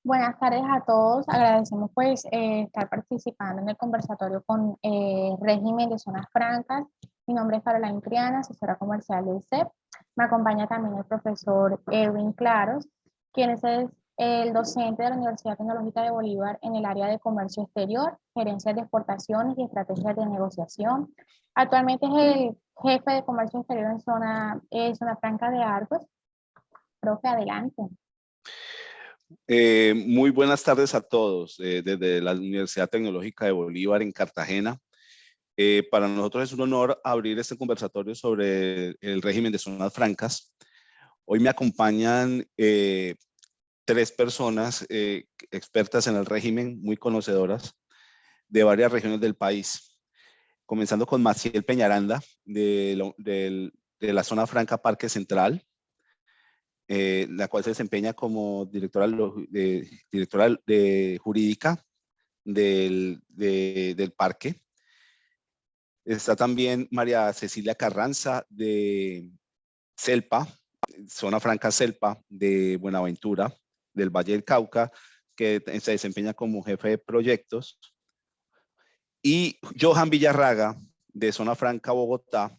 Buenas tardes a todos. Agradecemos estar participando en el conversatorio con régimen de zonas francas. Mi nombre es Caroline Triana, asesora comercial del CEP. Me acompaña también el profesor Edwin Claros, quien es el docente de la Universidad Tecnológica de Bolívar en el área de comercio exterior, gerencias de exportaciones y estrategias de negociación. Actualmente es el jefe de comercio exterior en zona franca de Arcos. Profe, adelante. Muy buenas tardes a todos desde la Universidad Tecnológica de Bolívar en Cartagena. Para nosotros es un honor abrir este conversatorio sobre el régimen de zonas francas. Hoy me acompañan tres personas expertas en el régimen, muy conocedoras de varias regiones del país. Comenzando con Maciel Peñaranda de la zona franca Parque Central, la cual se desempeña como directora de jurídica del parque. Está también María Cecilia Carranza de Celpa, zona franca Celpa de Buenaventura, del Valle del Cauca, que se desempeña como jefe de proyectos. Y Johan Villarraga de zona franca Bogotá,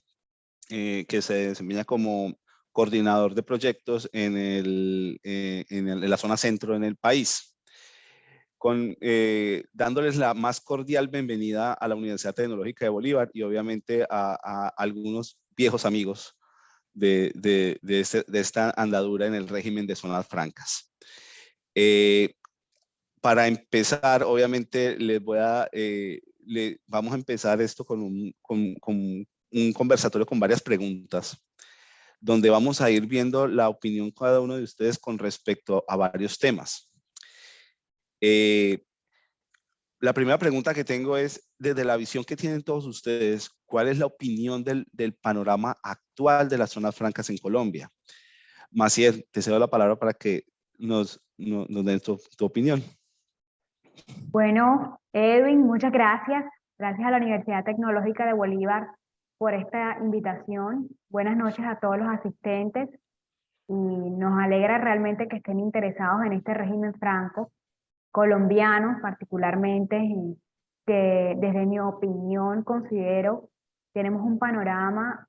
que se desempeña como coordinador de proyectos en la zona centro en el país. Dándoles la más cordial bienvenida a la Universidad Tecnológica de Bolívar y obviamente a algunos viejos amigos de esta andadura en el régimen de zonas francas. Para empezar, obviamente vamos a empezar esto con un conversatorio con varias preguntas, donde vamos a ir viendo la opinión de cada uno de ustedes con respecto a varios temas. La primera pregunta que tengo es, desde la visión que tienen todos ustedes, ¿cuál es la opinión del panorama actual de las zonas francas en Colombia? Maciel, te cedo la palabra para que nos den tu opinión. Bueno, Edwin, muchas gracias. Gracias a la Universidad Tecnológica de Bolívar por esta invitación. Buenas noches a todos los asistentes y nos alegra realmente que estén interesados en este régimen franco, colombiano particularmente, y que desde mi opinión considero tenemos un panorama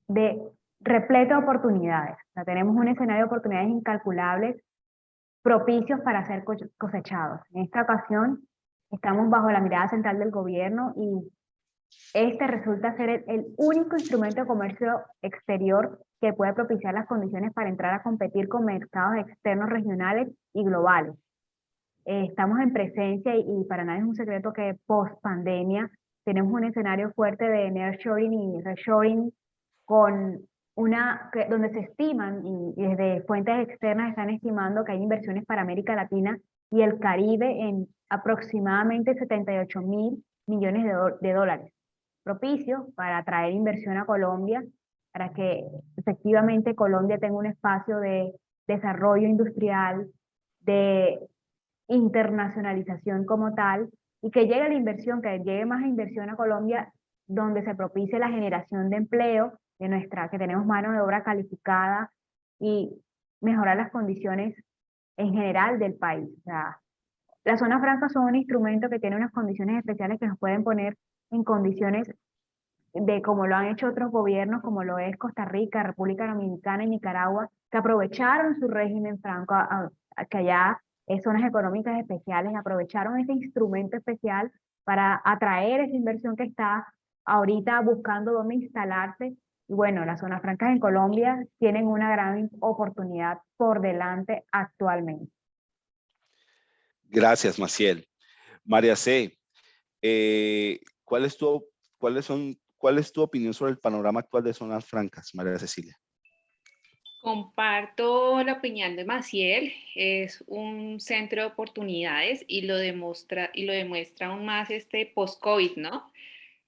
de repleto de oportunidades. O sea, tenemos un escenario de oportunidades incalculables propicios para ser cosechados. En esta ocasión estamos bajo la mirada central del gobierno y este resulta ser el único instrumento de comercio exterior que puede propiciar las condiciones para entrar a competir con mercados externos regionales y globales. Estamos en presencia y para nadie es un secreto que post pandemia tenemos un escenario fuerte de nearshoring y reshoring con donde se estiman y desde fuentes externas están estimando que hay inversiones para América Latina y el Caribe en aproximadamente 78.000 millones de dólares, propicio para atraer inversión a Colombia, para que efectivamente Colombia tenga un espacio de desarrollo industrial, de internacionalización como tal, y que llegue la inversión, que llegue más inversión a Colombia, donde se propicie la generación de empleo, que tenemos mano de obra calificada y mejorar las condiciones en general del país. O sea, las zonas francas son un instrumento que tiene unas condiciones especiales que nos pueden poner en condiciones de como lo han hecho otros gobiernos, como lo es Costa Rica, República Dominicana y Nicaragua, que aprovecharon su régimen franco, que allá zonas económicas especiales, aprovecharon ese instrumento especial para atraer esa inversión que está ahorita buscando dónde instalarse. Y bueno, las zonas francas en Colombia tienen una gran oportunidad por delante actualmente. Gracias, Maciel. María C., ¿cuál es tu opinión sobre el panorama actual de zonas francas, María Cecilia? Comparto la opinión de Maciel, es un centro de oportunidades y lo demuestra aún más este post-COVID, ¿no?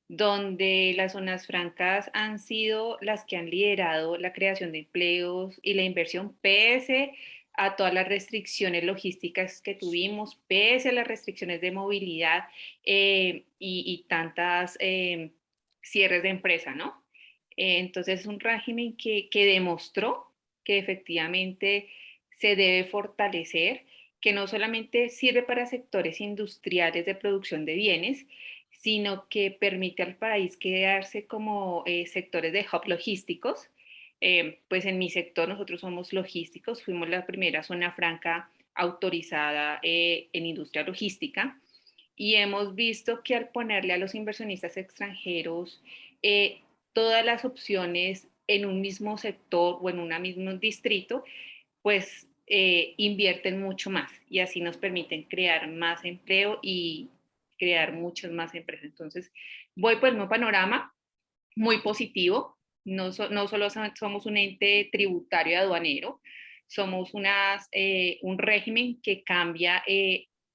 Donde las zonas francas han sido las que han liderado la creación de empleos y la inversión pese a todas las restricciones logísticas que tuvimos, pese a las restricciones de movilidad y tantas cierres de empresa, ¿no? Entonces es un régimen que demostró que efectivamente se debe fortalecer que no solamente sirve para sectores industriales de producción de bienes, sino que permite al país quedarse como sectores de hub logísticos. Pues en mi sector nosotros somos logísticos, fuimos la primera zona franca autorizada en industria logística y hemos visto que al ponerle a los inversionistas extranjeros todas las opciones en un mismo sector o en un mismo distrito, pues invierten mucho más y así nos permiten crear más empleo y crear muchas más empresas. Entonces, voy por el nuevo panorama, muy positivo. No solo somos un ente tributario y aduanero, somos un régimen que cambia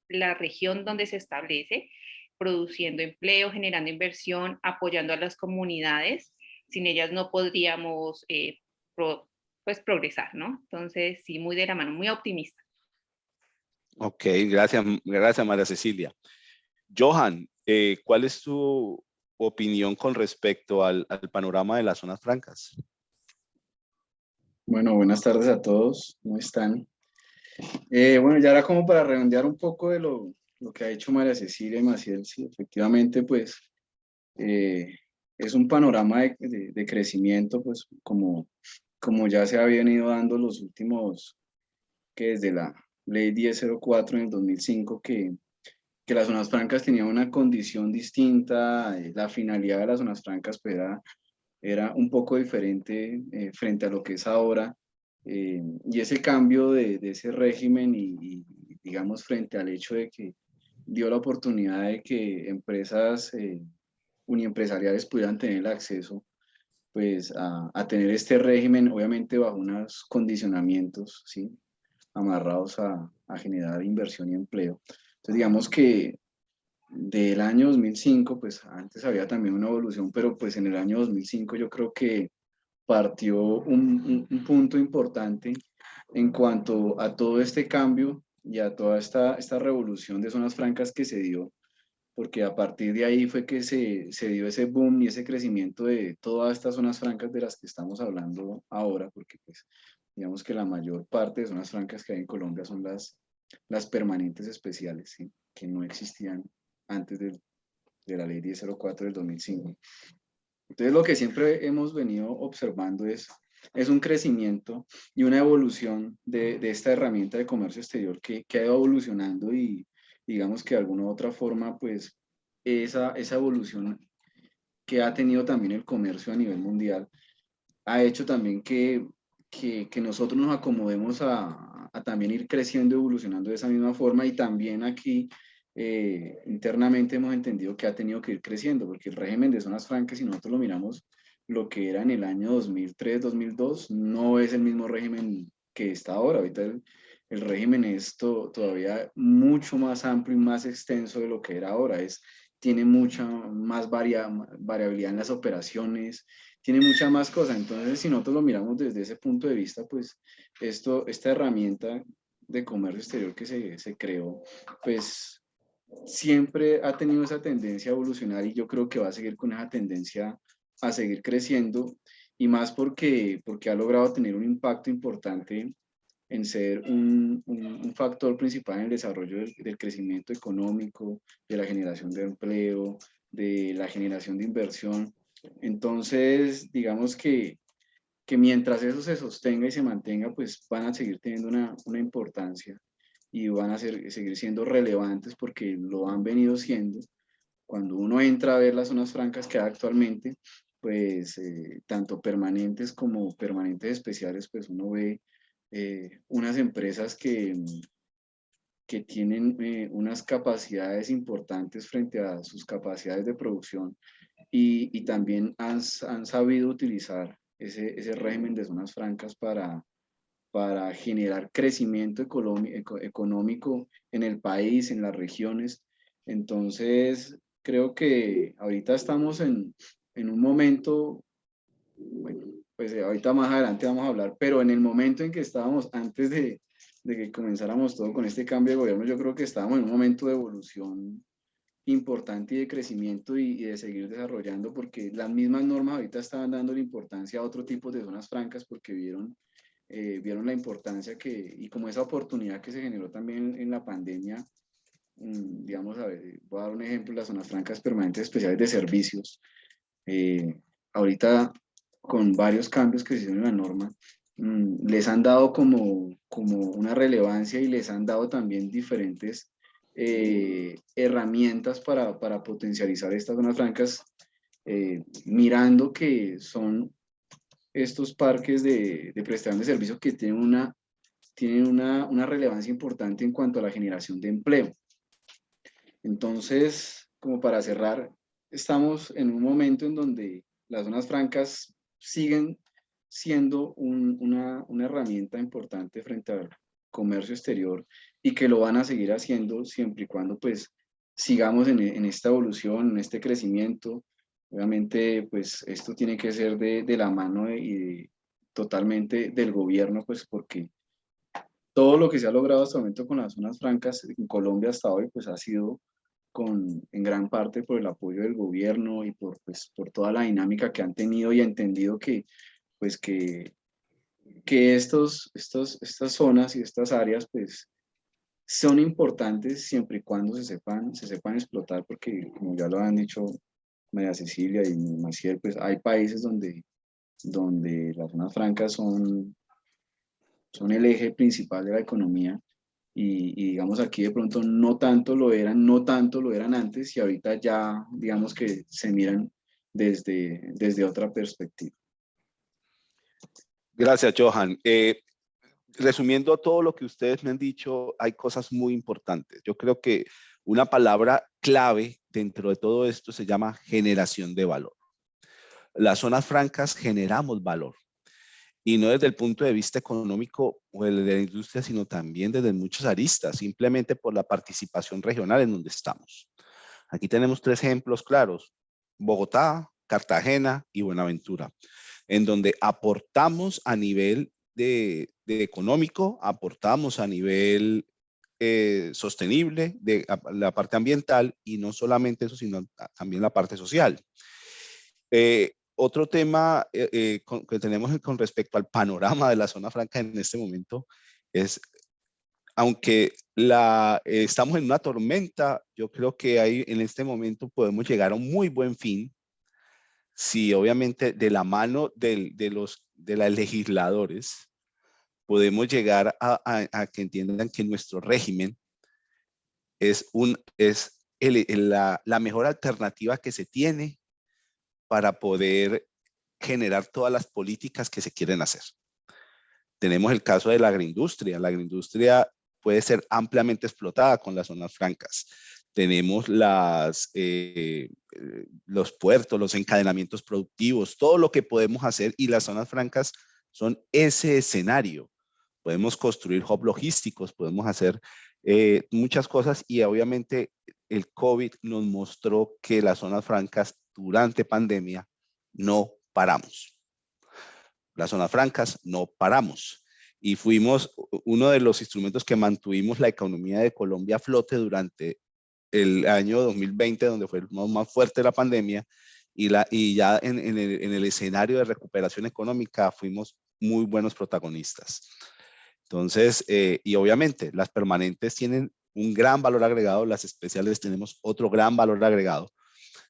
la región donde se establece, produciendo empleo, generando inversión, apoyando a las comunidades. Sin ellas no podríamos pues progresar, ¿no? Entonces, sí, muy de la mano, muy optimista. Ok, gracias María Cecilia. Johan, ¿cuál es tu opinión con respecto al panorama de las zonas francas? Bueno, buenas tardes a todos, ¿cómo están? Bueno, ya era como para redondear un poco de lo que ha hecho María Cecilia y Maciel. Sí, efectivamente, pues es un panorama de crecimiento, pues como ya se ha venido dando los últimos, que desde la ley 1004 en el 2005, que las zonas francas tenían una condición distinta, la finalidad de las zonas francas pues, era un poco diferente frente a lo que es ahora. Y ese cambio de ese régimen digamos, frente al hecho de que dio la oportunidad de que empresas uniempresariales pudieran tener el acceso pues, a tener este régimen, obviamente bajo unos condicionamientos, ¿sí? Amarrados a generar inversión y empleo. Entonces, digamos que del año 2005, pues antes había también una evolución, pero pues en el año 2005 yo creo que partió un punto importante en cuanto a todo este cambio y a toda esta revolución de zonas francas que se dio, porque a partir de ahí fue que se dio ese boom y ese crecimiento de todas estas zonas francas de las que estamos hablando ahora, porque pues digamos que la mayor parte de zonas francas que hay en Colombia son las permanentes especiales, ¿sí? Que no existían antes de la ley 1004 del 2005. Entonces, lo que siempre hemos venido observando es un crecimiento y una evolución de esta herramienta de comercio exterior que ha ido evolucionando y digamos que de alguna u otra forma, pues esa evolución que ha tenido también el comercio a nivel mundial ha hecho también que nosotros nos acomodemos a también ir creciendo, evolucionando de esa misma forma y también aquí internamente hemos entendido que ha tenido que ir creciendo, porque el régimen de zonas francas, si nosotros lo miramos, lo que era en el año 2003-2002, no es el mismo régimen que está ahora. Ahorita el régimen es todavía mucho más amplio y más extenso de lo que era ahora. Tiene mucha más variabilidad en las operaciones, tiene mucha más cosas. Entonces, si nosotros lo miramos desde ese punto de vista, pues esta herramienta de comercio exterior que se creó, pues siempre ha tenido esa tendencia a evolucionar y yo creo que va a seguir con esa tendencia a seguir creciendo y más porque ha logrado tener un impacto importante en ser un factor principal en el desarrollo del crecimiento económico, de la generación de empleo, de la generación de inversión. Entonces, digamos que mientras eso se sostenga y se mantenga, pues van a seguir teniendo una importancia y van a seguir siendo relevantes porque lo han venido siendo. Cuando uno entra a ver las zonas francas que hay actualmente, pues tanto permanentes como permanentes especiales, pues uno ve unas empresas que tienen unas capacidades importantes frente a sus capacidades de producción y también han sabido utilizar ese régimen de zonas francas para generar crecimiento económico en el país, en las regiones. Entonces, creo que ahorita estamos en un momento, bueno, pues ahorita más adelante vamos a hablar, pero en el momento en que estábamos antes de que comenzáramos todo con este cambio de gobierno, yo creo que estábamos en un momento de evolución importante y de crecimiento y de seguir desarrollando, porque las mismas normas ahorita estaban dando la importancia a otro tipo de zonas francas porque vieron vieron la importancia y como esa oportunidad que se generó también en la pandemia, digamos, a ver, voy a dar un ejemplo, las zonas francas permanentes especiales de servicios. Ahorita, con varios cambios que se hicieron en la norma, les han dado como una relevancia y les han dado también diferentes herramientas para potencializar estas zonas francas, mirando que son estos parques de prestación de servicios que tienen una relevancia importante en cuanto a la generación de empleo. Entonces, como para cerrar, estamos en un momento en donde las zonas francas siguen siendo una herramienta importante frente al comercio exterior y que lo van a seguir haciendo siempre y cuando pues sigamos en esta evolución, en este crecimiento. Obviamente pues esto tiene que ser de la mano totalmente del gobierno, pues porque todo lo que se ha logrado hasta el momento con las zonas francas en Colombia hasta hoy pues ha sido en gran parte por el apoyo del gobierno y por toda la dinámica que han tenido y entendido pues que estas zonas y estas áreas pues son importantes siempre y cuando se sepan explotar, porque como ya lo han dicho María Cecilia y Maciel, pues hay países donde las zonas francas son el eje principal de la economía y digamos aquí de pronto no tanto lo eran antes y ahorita ya digamos que se miran desde otra perspectiva. Gracias, Johan. Resumiendo todo lo que ustedes me han dicho, hay cosas muy importantes. Yo creo que una palabra clave dentro de todo esto se llama generación de valor. Las zonas francas generamos valor. Y no desde el punto de vista económico o de la industria, sino también desde muchas aristas, simplemente por la participación regional en donde estamos. Aquí tenemos 3 ejemplos claros: Bogotá, Cartagena y Buenaventura, en donde aportamos a nivel de económico, aportamos a nivel sostenible, de la parte ambiental, y no solamente eso, sino también la parte social. Otro tema que tenemos con respecto al panorama de la zona franca en este momento es, aunque estamos en una tormenta, yo creo que en este momento podemos llegar a un muy buen fin si obviamente de la mano de los legisladores podemos llegar a que entiendan que nuestro régimen es la mejor alternativa que se tiene para poder generar todas las políticas que se quieren hacer. Tenemos el caso de la agroindustria. La agroindustria puede ser ampliamente explotada con las zonas francas. Tenemos los puertos, los encadenamientos productivos, todo lo que podemos hacer, y las zonas francas son ese escenario. Podemos construir hubs logísticos, podemos hacer muchas cosas, y obviamente el COVID nos mostró que las zonas francas durante pandemia no paramos. Las zonas francas no paramos. Y fuimos uno de los instrumentos que mantuvimos la economía de Colombia a flote durante el año 2020, donde fue más fuerte la pandemia, y ya en el escenario de recuperación económica fuimos muy buenos protagonistas. Entonces, y obviamente las permanentes tienen un gran valor agregado, las especiales tenemos otro gran valor agregado.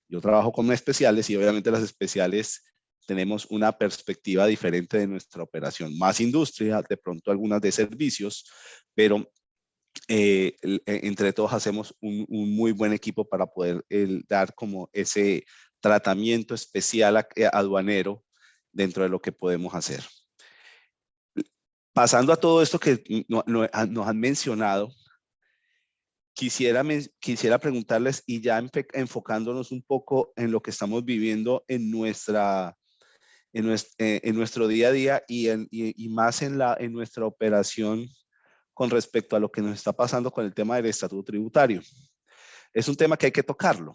Yo trabajo con especiales y obviamente las especiales tenemos una perspectiva diferente de nuestra operación, más industria, de pronto algunas de servicios, pero entre todos hacemos un muy buen equipo para poder dar como ese tratamiento especial aduanero dentro de lo que podemos hacer. Pasando a todo esto que nos han mencionado, quisiera preguntarles, y ya enfocándonos un poco en lo que estamos viviendo en nuestro día a día y más en nuestra operación con respecto a lo que nos está pasando con el tema del estatuto tributario. Es un tema que hay que tocarlo,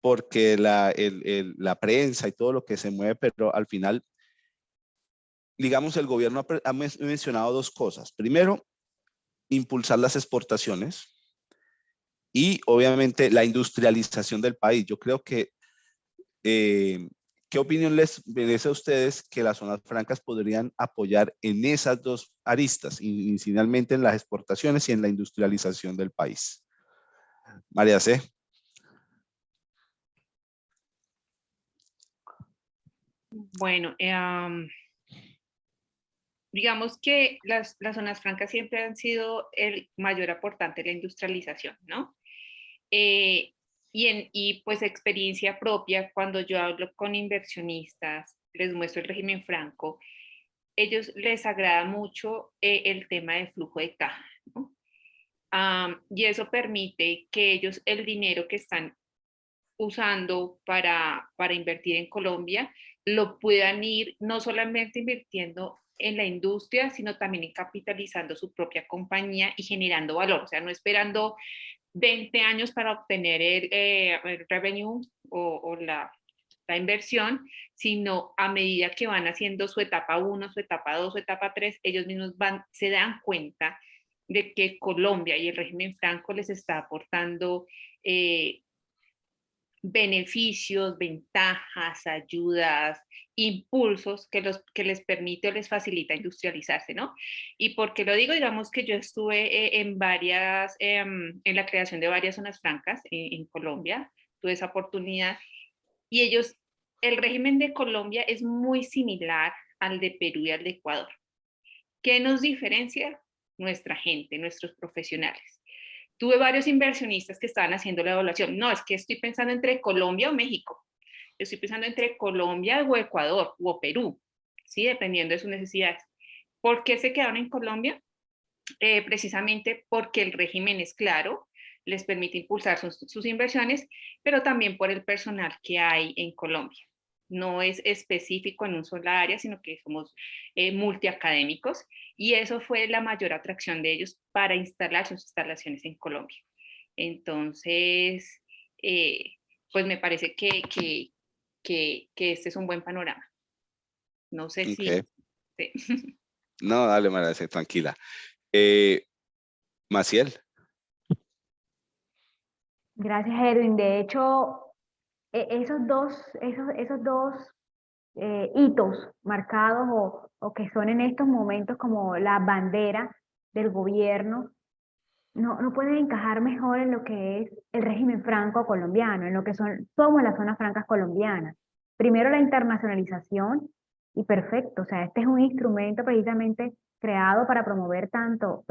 porque la prensa y todo lo que se mueve, pero al final, digamos, el gobierno ha mencionado 2 cosas. Primero, impulsar las exportaciones y obviamente la industrialización del país. Yo creo que ¿qué opinión les merece a ustedes que las zonas francas podrían apoyar en esas dos aristas, inicialmente en las exportaciones y en la industrialización del país? María C. Bueno, digamos que las zonas francas siempre han sido el mayor aportante de la industrialización, ¿no? Y pues experiencia propia, cuando yo hablo con inversionistas, les muestro el régimen franco, ellos les agrada mucho el tema del flujo de caja, ¿no? Y eso permite que ellos el dinero que están usando para invertir en Colombia lo puedan ir no solamente invirtiendo en la industria, sino también en capitalizando su propia compañía y generando valor, o sea, no esperando 20 años para obtener el revenue o la inversión, sino a medida que van haciendo su etapa 1, su etapa 2, su etapa 3, ellos mismos se dan cuenta de que Colombia y el régimen franco les está aportando beneficios, ventajas, ayudas, impulsos que les permite o les facilita industrializarse, ¿no? Y porque lo digo, digamos que yo estuve en la creación de varias zonas francas en Colombia, tuve esa oportunidad, y el régimen de Colombia es muy similar al de Perú y al de Ecuador. ¿Qué nos diferencia? Nuestra gente, nuestros profesionales. Tuve varios inversionistas que estaban haciendo la evaluación. No, es que estoy pensando entre Colombia o México. Estoy pensando entre Colombia o Ecuador o Perú, ¿sí? Dependiendo de sus necesidades. ¿Por qué se quedaron en Colombia? Precisamente porque el régimen es claro, les permite impulsar sus inversiones, pero también por el personal que hay en Colombia. No es específico en un sola área, sino que somos multiacadémicos, y eso fue la mayor atracción de ellos para instalar sus instalaciones en Colombia. Entonces, pues me parece que este es un buen panorama. No sé si... Sí. No, dale, María C, tranquila. Maciel. Gracias, Edwin. De hecho, esos dos hitos marcados o que son en estos momentos como la bandera del gobierno, no pueden encajar mejor en lo que es el régimen franco colombiano, en lo que somos las zonas francas colombianas. Primero la internacionalización, y perfecto, o sea, este es un instrumento precisamente creado para promover tanto,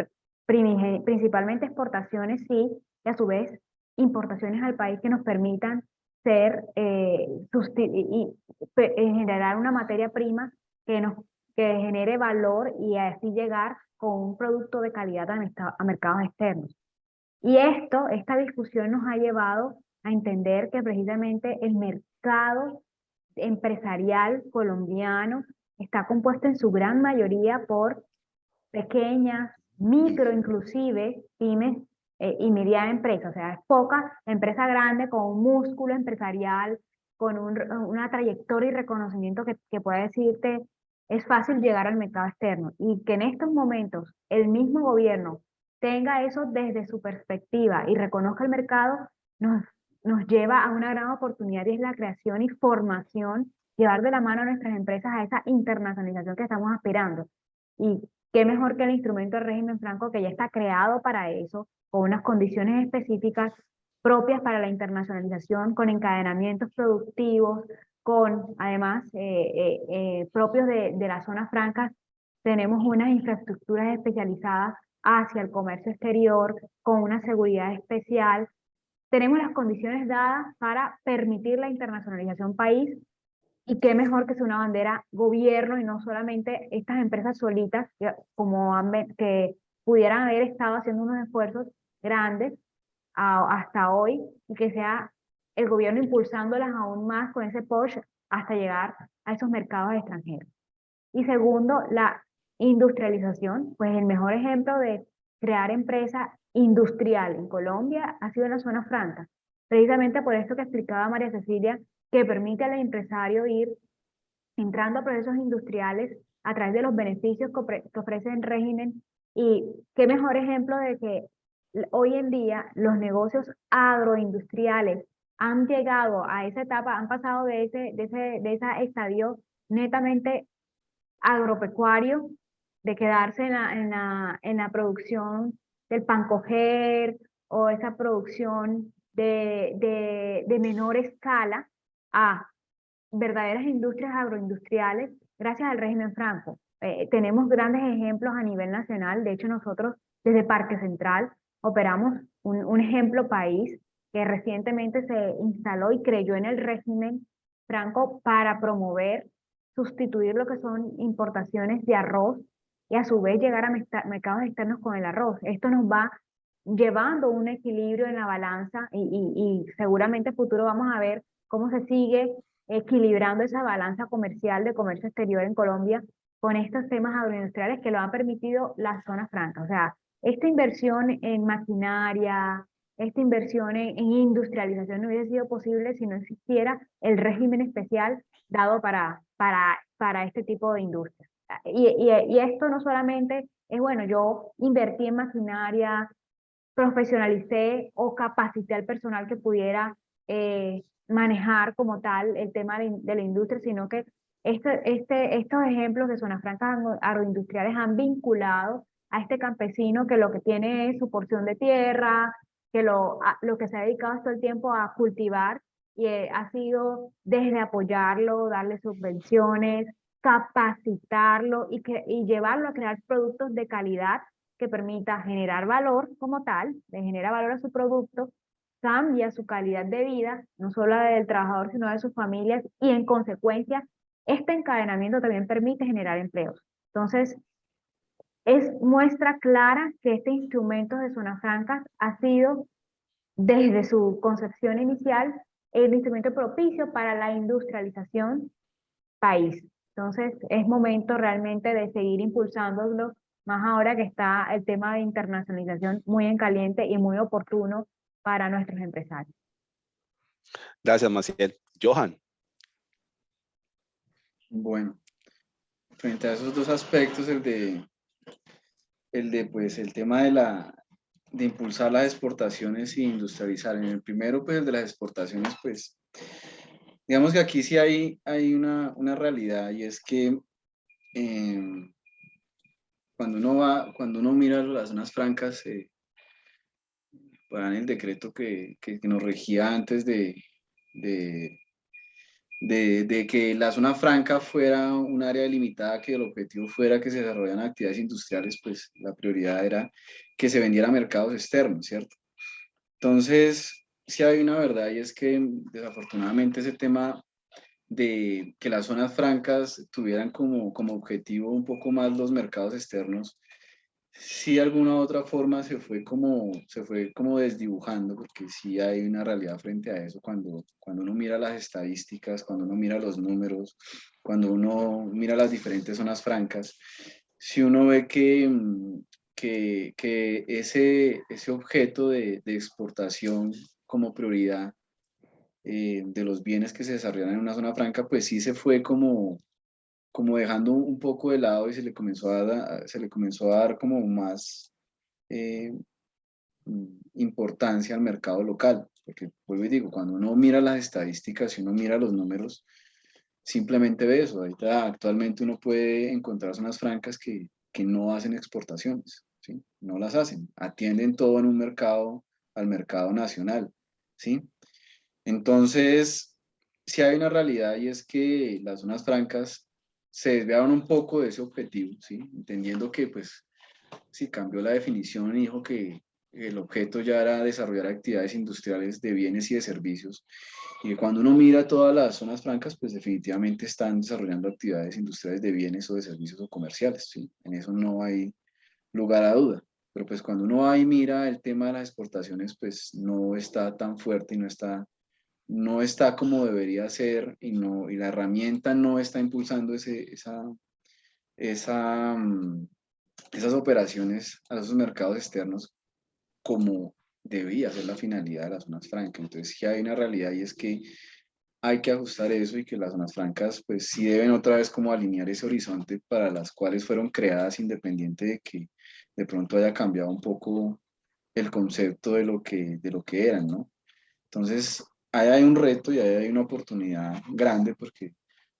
principalmente exportaciones, sí, y a su vez importaciones al país que nos permitan ser, generar una materia prima que genere valor y así llegar con un producto de calidad a mercados externos. Y esta discusión nos ha llevado a entender que precisamente el mercado empresarial colombiano está compuesto en su gran mayoría por pequeñas, micro inclusive, pymes y mediana empresa. O sea, es poca empresa grande con un músculo empresarial, con una trayectoria y reconocimiento que puede decirte es fácil llegar al mercado externo. Y que en estos momentos el mismo gobierno tenga eso desde su perspectiva y reconozca el mercado, nos lleva a una gran oportunidad, y es la creación y formación, llevar de la mano a nuestras empresas a esa internacionalización que estamos aspirando. Y qué mejor que el instrumento del régimen franco, que ya está creado para eso, con unas condiciones específicas propias para la internacionalización, con encadenamientos productivos, con además propios de las zonas francas. Tenemos unas infraestructuras especializadas hacia el comercio exterior, con una seguridad especial. Tenemos las condiciones dadas para permitir la internacionalización país, y qué mejor que sea una bandera gobierno y no solamente estas empresas solitas que pudieran haber estado haciendo unos esfuerzos grandes hasta hoy, y que sea el gobierno impulsándolas aún más con ese push hasta llegar a esos mercados extranjeros. Y segundo, la industrialización, pues el mejor ejemplo de crear empresa industrial en Colombia ha sido en la zona franca, precisamente por esto que explicaba María Cecilia, que permite al empresario ir entrando a procesos industriales a través de los beneficios que ofrece el régimen. Y qué mejor ejemplo de que hoy en día los negocios agroindustriales han llegado a esa etapa, han pasado de ese estadio netamente agropecuario, de quedarse en la producción del pan coger o esa producción de menor escala, a verdaderas industrias agroindustriales gracias al régimen Franco. Tenemos grandes ejemplos a nivel nacional. De hecho, nosotros desde Parque Central operamos un ejemplo país que recientemente se instaló y creyó en el régimen Franco para promover, sustituir lo que son importaciones de arroz y a su vez llegar a mercados externos con el arroz. Esto nos va llevando un equilibrio en la balanza y seguramente en el futuro vamos a ver cómo se sigue equilibrando esa balanza comercial de comercio exterior en Colombia con estos temas agroindustriales que lo han permitido las zonas francas. O sea, esta inversión en maquinaria, esta inversión en industrialización no hubiese sido posible si no existiera el régimen especial dado para este tipo de industria. Y esto no solamente es, bueno, yo invertí en maquinaria, profesionalicé o capacité al personal que pudiera manejar como tal el tema de la industria, sino que estos ejemplos de zonas francas agroindustriales han vinculado a este campesino que lo que tiene es su porción de tierra, que lo que se ha dedicado todo el tiempo a cultivar y ha sido desde apoyarlo, darle subvenciones, capacitarlo y llevarlo a crear productos de calidad que permita generar valor como tal, le genera valor a su producto, cambia su calidad de vida, no solo la del trabajador, sino de sus familias, y en consecuencia, este encadenamiento también permite generar empleos. Entonces, es muestra clara que este instrumento de zonas francas ha sido, desde su concepción inicial, el instrumento propicio para la industrialización país. Entonces, es momento realmente de seguir impulsándolo, más ahora que está el tema de internacionalización muy en caliente y muy oportuno para nuestros empresarios. Gracias, Maciel. Johan. Bueno, frente a esos dos aspectos, el de pues el tema de impulsar las exportaciones e industrializar. En el primero, pues el de las exportaciones, pues digamos que aquí sí hay una realidad, y es que cuando uno mira las zonas francas, para el decreto que nos regía antes de que la zona franca fuera un área delimitada, que el objetivo fuera que se desarrollaran actividades industriales, pues la prioridad era que se vendiera a mercados externos, ¿cierto? Entonces, sí hay una verdad, y es que desafortunadamente ese tema de que las zonas francas tuvieran como objetivo un poco más los mercados externos, sí de alguna u otra forma se fue como desdibujando, porque sí hay una realidad frente a eso cuando uno mira las estadísticas, cuando uno mira los números, cuando uno mira las diferentes zonas francas, si uno ve que ese objeto de exportación como prioridad de los bienes que se desarrollan en una zona franca, pues sí se fue como dejando un poco de lado, y se le comenzó a dar como más importancia al mercado local. Porque, vuelvo y digo, cuando uno mira las estadísticas y uno mira los números, simplemente ve eso. Ahorita actualmente uno puede encontrar zonas francas que no hacen exportaciones, ¿sí? No las hacen, atienden todo en un mercado, al mercado nacional, ¿sí? Entonces, sí hay una realidad, y es que las zonas francas se desviaron un poco de ese objetivo, ¿sí? Entendiendo que, pues, sí cambió la definición y dijo que el objeto ya era desarrollar actividades industriales de bienes y de servicios. Y cuando uno mira todas las zonas francas, pues definitivamente están desarrollando actividades industriales de bienes o de servicios o comerciales, ¿sí? En eso no hay lugar a duda. Pero pues cuando uno va y mira el tema de las exportaciones, pues no está tan fuerte y no está como debería ser, y la herramienta no está impulsando esas operaciones a esos mercados externos como debía ser la finalidad de las zonas francas. Entonces sí hay una realidad, y es que hay que ajustar eso, y que las zonas francas pues sí deben otra vez como alinear ese horizonte para las cuales fueron creadas, independiente de que de pronto haya cambiado un poco el concepto de lo que eran, ¿no? Entonces, ahí hay un reto y ahí hay una oportunidad grande, porque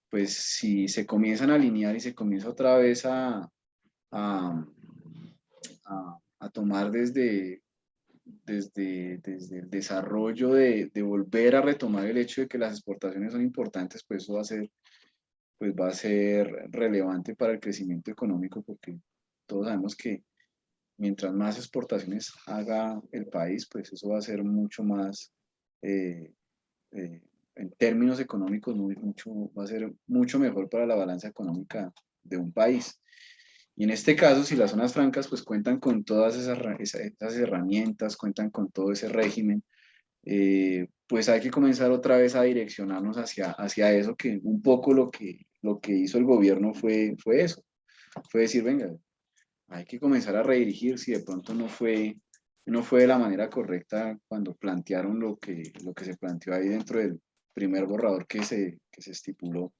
pues si se comienzan a alinear y se comienza otra vez a, a tomar desde el desarrollo de volver a retomar el hecho de que las exportaciones son importantes, pues eso va a ser relevante para el crecimiento económico, porque todos sabemos que mientras más exportaciones haga el país, pues eso va a ser mucho más, eh, en términos económicos, va a ser mucho mejor para la balanza económica de un país. Y en este caso, si las zonas francas pues cuentan con todas esas herramientas, cuentan con todo ese régimen, pues hay que comenzar otra vez a direccionarnos hacia eso, que un poco lo que hizo el gobierno fue eso, fue decir, venga, hay que comenzar a redirigir si de pronto no fue de la manera correcta cuando plantearon lo que se planteó ahí dentro del primer borrador que se estipuló.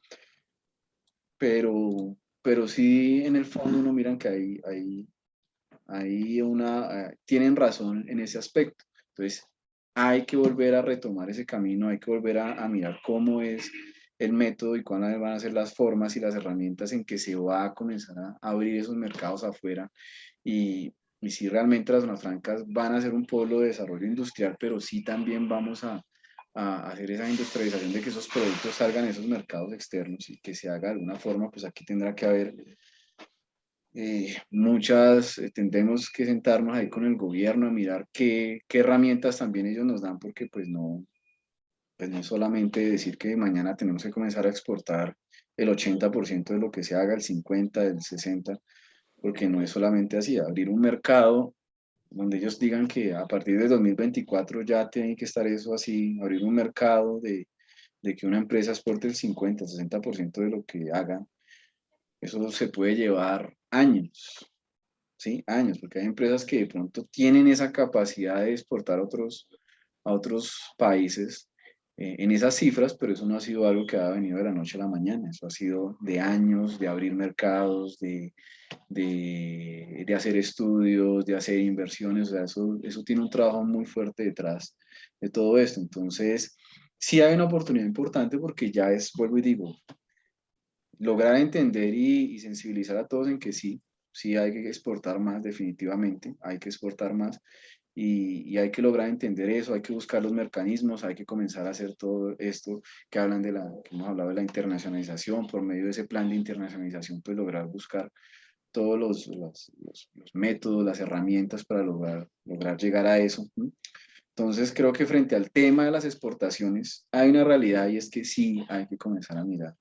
Pero sí en el fondo uno miran que tienen razón en ese aspecto. Entonces hay que volver a retomar ese camino, hay que volver a mirar cómo es el método y cuáles van a ser las formas y las herramientas en que se va a comenzar a abrir esos mercados afuera y si realmente las zonas francas van a ser un polo de desarrollo industrial, pero sí también vamos a hacer esa industrialización de que esos productos salgan a esos mercados externos y que se haga de alguna forma, pues aquí tendrá que haber tendremos que sentarnos ahí con el gobierno a mirar qué herramientas también ellos nos dan, porque pues no es solamente decir que mañana tenemos que comenzar a exportar el 80% de lo que se haga, el 50, el 60, porque no es solamente así, abrir un mercado donde ellos digan que a partir de 2024 ya tiene que estar eso así, abrir un mercado de que una empresa exporte el 50, 60% de lo que haga, eso se puede llevar años, ¿sí? Años, porque hay empresas que de pronto tienen esa capacidad de exportar a otros países en esas cifras, pero eso no ha sido algo que ha venido de la noche a la mañana, eso ha sido de años, de abrir mercados, de hacer estudios, de hacer inversiones, o sea, eso tiene un trabajo muy fuerte detrás de todo esto. Entonces, sí hay una oportunidad importante porque ya es, vuelvo y digo, lograr entender y sensibilizar a todos en que sí, sí hay que exportar más, definitivamente, hay que exportar más y hay que lograr entender eso, hay que buscar los mecanismos, hay que comenzar a hacer todo esto que hablan que hemos hablado de la internacionalización, por medio de ese plan de internacionalización, pues lograr buscar todos los métodos, las herramientas para lograr llegar a eso. ¿Sí? Entonces creo que frente al tema de las exportaciones hay una realidad y es que sí hay que comenzar a mirar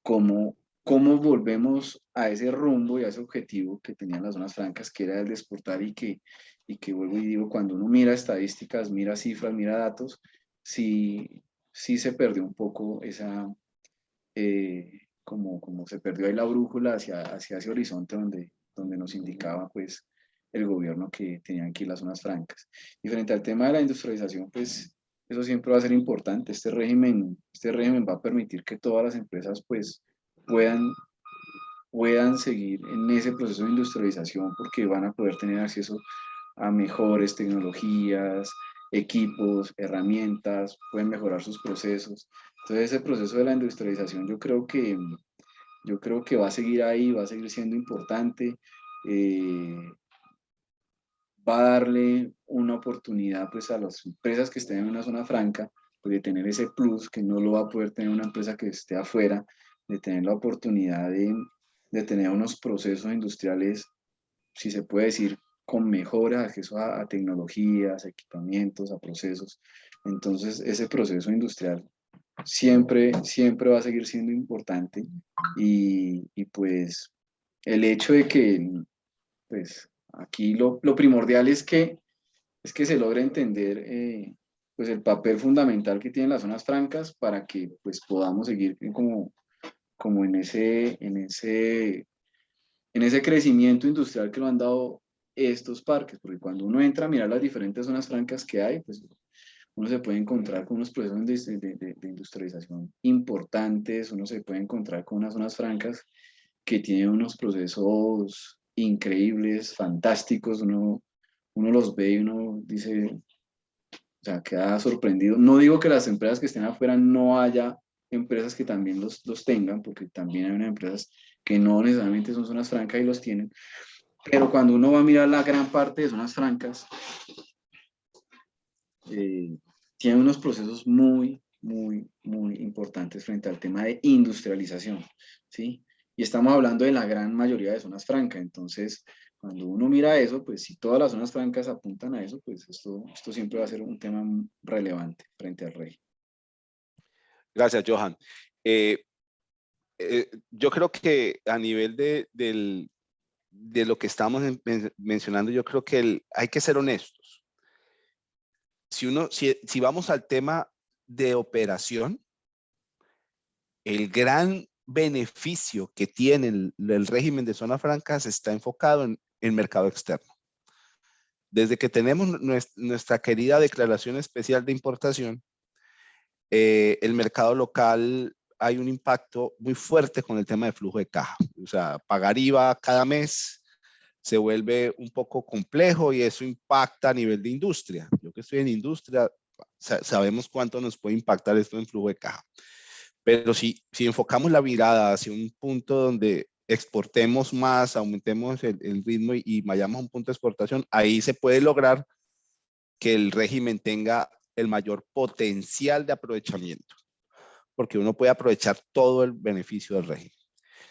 cómo, cómo volvemos a ese rumbo y a ese objetivo que tenían las zonas francas, que era el de exportar y que vuelvo y digo, cuando uno mira estadísticas, mira cifras, mira datos, sí, sí se perdió un poco como se perdió ahí la brújula hacia ese horizonte donde nos indicaba pues el gobierno que tenían que ir las zonas francas. Y frente al tema de la industrialización, pues eso siempre va a ser importante. Este régimen va a permitir que todas las empresas pues puedan, puedan seguir en ese proceso de industrialización porque van a poder tener acceso a mejores tecnologías, equipos, herramientas, pueden mejorar sus procesos. Entonces ese proceso de la industrialización yo creo que va a seguir ahí, va a seguir siendo importante. eh, Va a darle una oportunidad pues a las empresas que estén en una zona franca, pues, de tener ese plus que no lo va a poder tener una empresa que esté afuera, de tener la oportunidad de tener unos procesos industriales, si se puede decir, con mejor acceso a tecnologías, a equipamientos, a procesos. Entonces, ese proceso industrial siempre va a seguir siendo importante y pues el hecho de que pues aquí lo primordial es que se logre entender pues el papel fundamental que tienen las zonas francas para que pues podamos seguir como en ese crecimiento industrial que lo han dado estos parques, porque cuando uno entra a mirar las diferentes zonas francas que hay, pues uno se puede encontrar con unos procesos de industrialización importantes, uno se puede encontrar con unas zonas francas que tienen unos procesos increíbles, fantásticos, uno los ve y uno dice, O sea, queda sorprendido. No digo que las empresas que estén afuera no haya empresas que también los tengan, porque también hay unas empresas que no necesariamente son zonas francas y los tienen, pero cuando uno va a mirar la gran parte de zonas francas, tiene unos procesos muy, muy, muy importantes frente al tema de industrialización, ¿sí? Y estamos hablando de la gran mayoría de zonas francas, entonces, cuando uno mira eso, pues si todas las zonas francas apuntan a eso, pues esto siempre va a ser un tema relevante frente al rey. Gracias, Johan. Yo creo que a nivel de lo que estamos mencionando, yo creo que hay que ser honestos. Si vamos al tema de operación, el gran beneficio que tiene el régimen de zonas francas está enfocado en el mercado externo. Desde que tenemos nuestra querida declaración especial de importación, el mercado local hay un impacto muy fuerte con el tema de flujo de caja. O sea, pagar IVA cada mes se vuelve un poco complejo y eso impacta a nivel de industria. Yo que estoy en industria, sabemos cuánto nos puede impactar esto en flujo de caja. Pero si enfocamos la mirada hacia un punto donde exportemos más, aumentemos el ritmo y vayamos a un punto de exportación, ahí se puede lograr que el régimen tenga el mayor potencial de aprovechamiento, porque uno puede aprovechar todo el beneficio del régimen.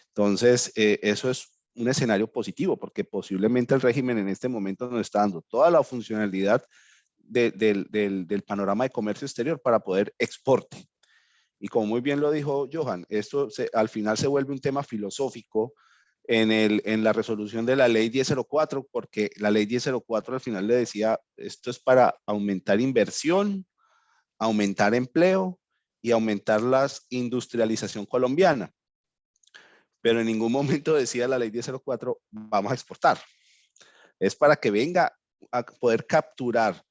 Entonces, eso es un escenario positivo, porque posiblemente el régimen en este momento nos está dando toda la funcionalidad del panorama de comercio exterior para poder exporte. Y como muy bien lo dijo Johan, esto al final se vuelve un tema filosófico en la resolución de la ley 1004, porque la ley 1004 al final le decía, esto es para aumentar inversión, aumentar empleo y aumentar la industrialización colombiana. Pero en ningún momento decía la ley 1004, vamos a exportar. Es para que venga a poder capturar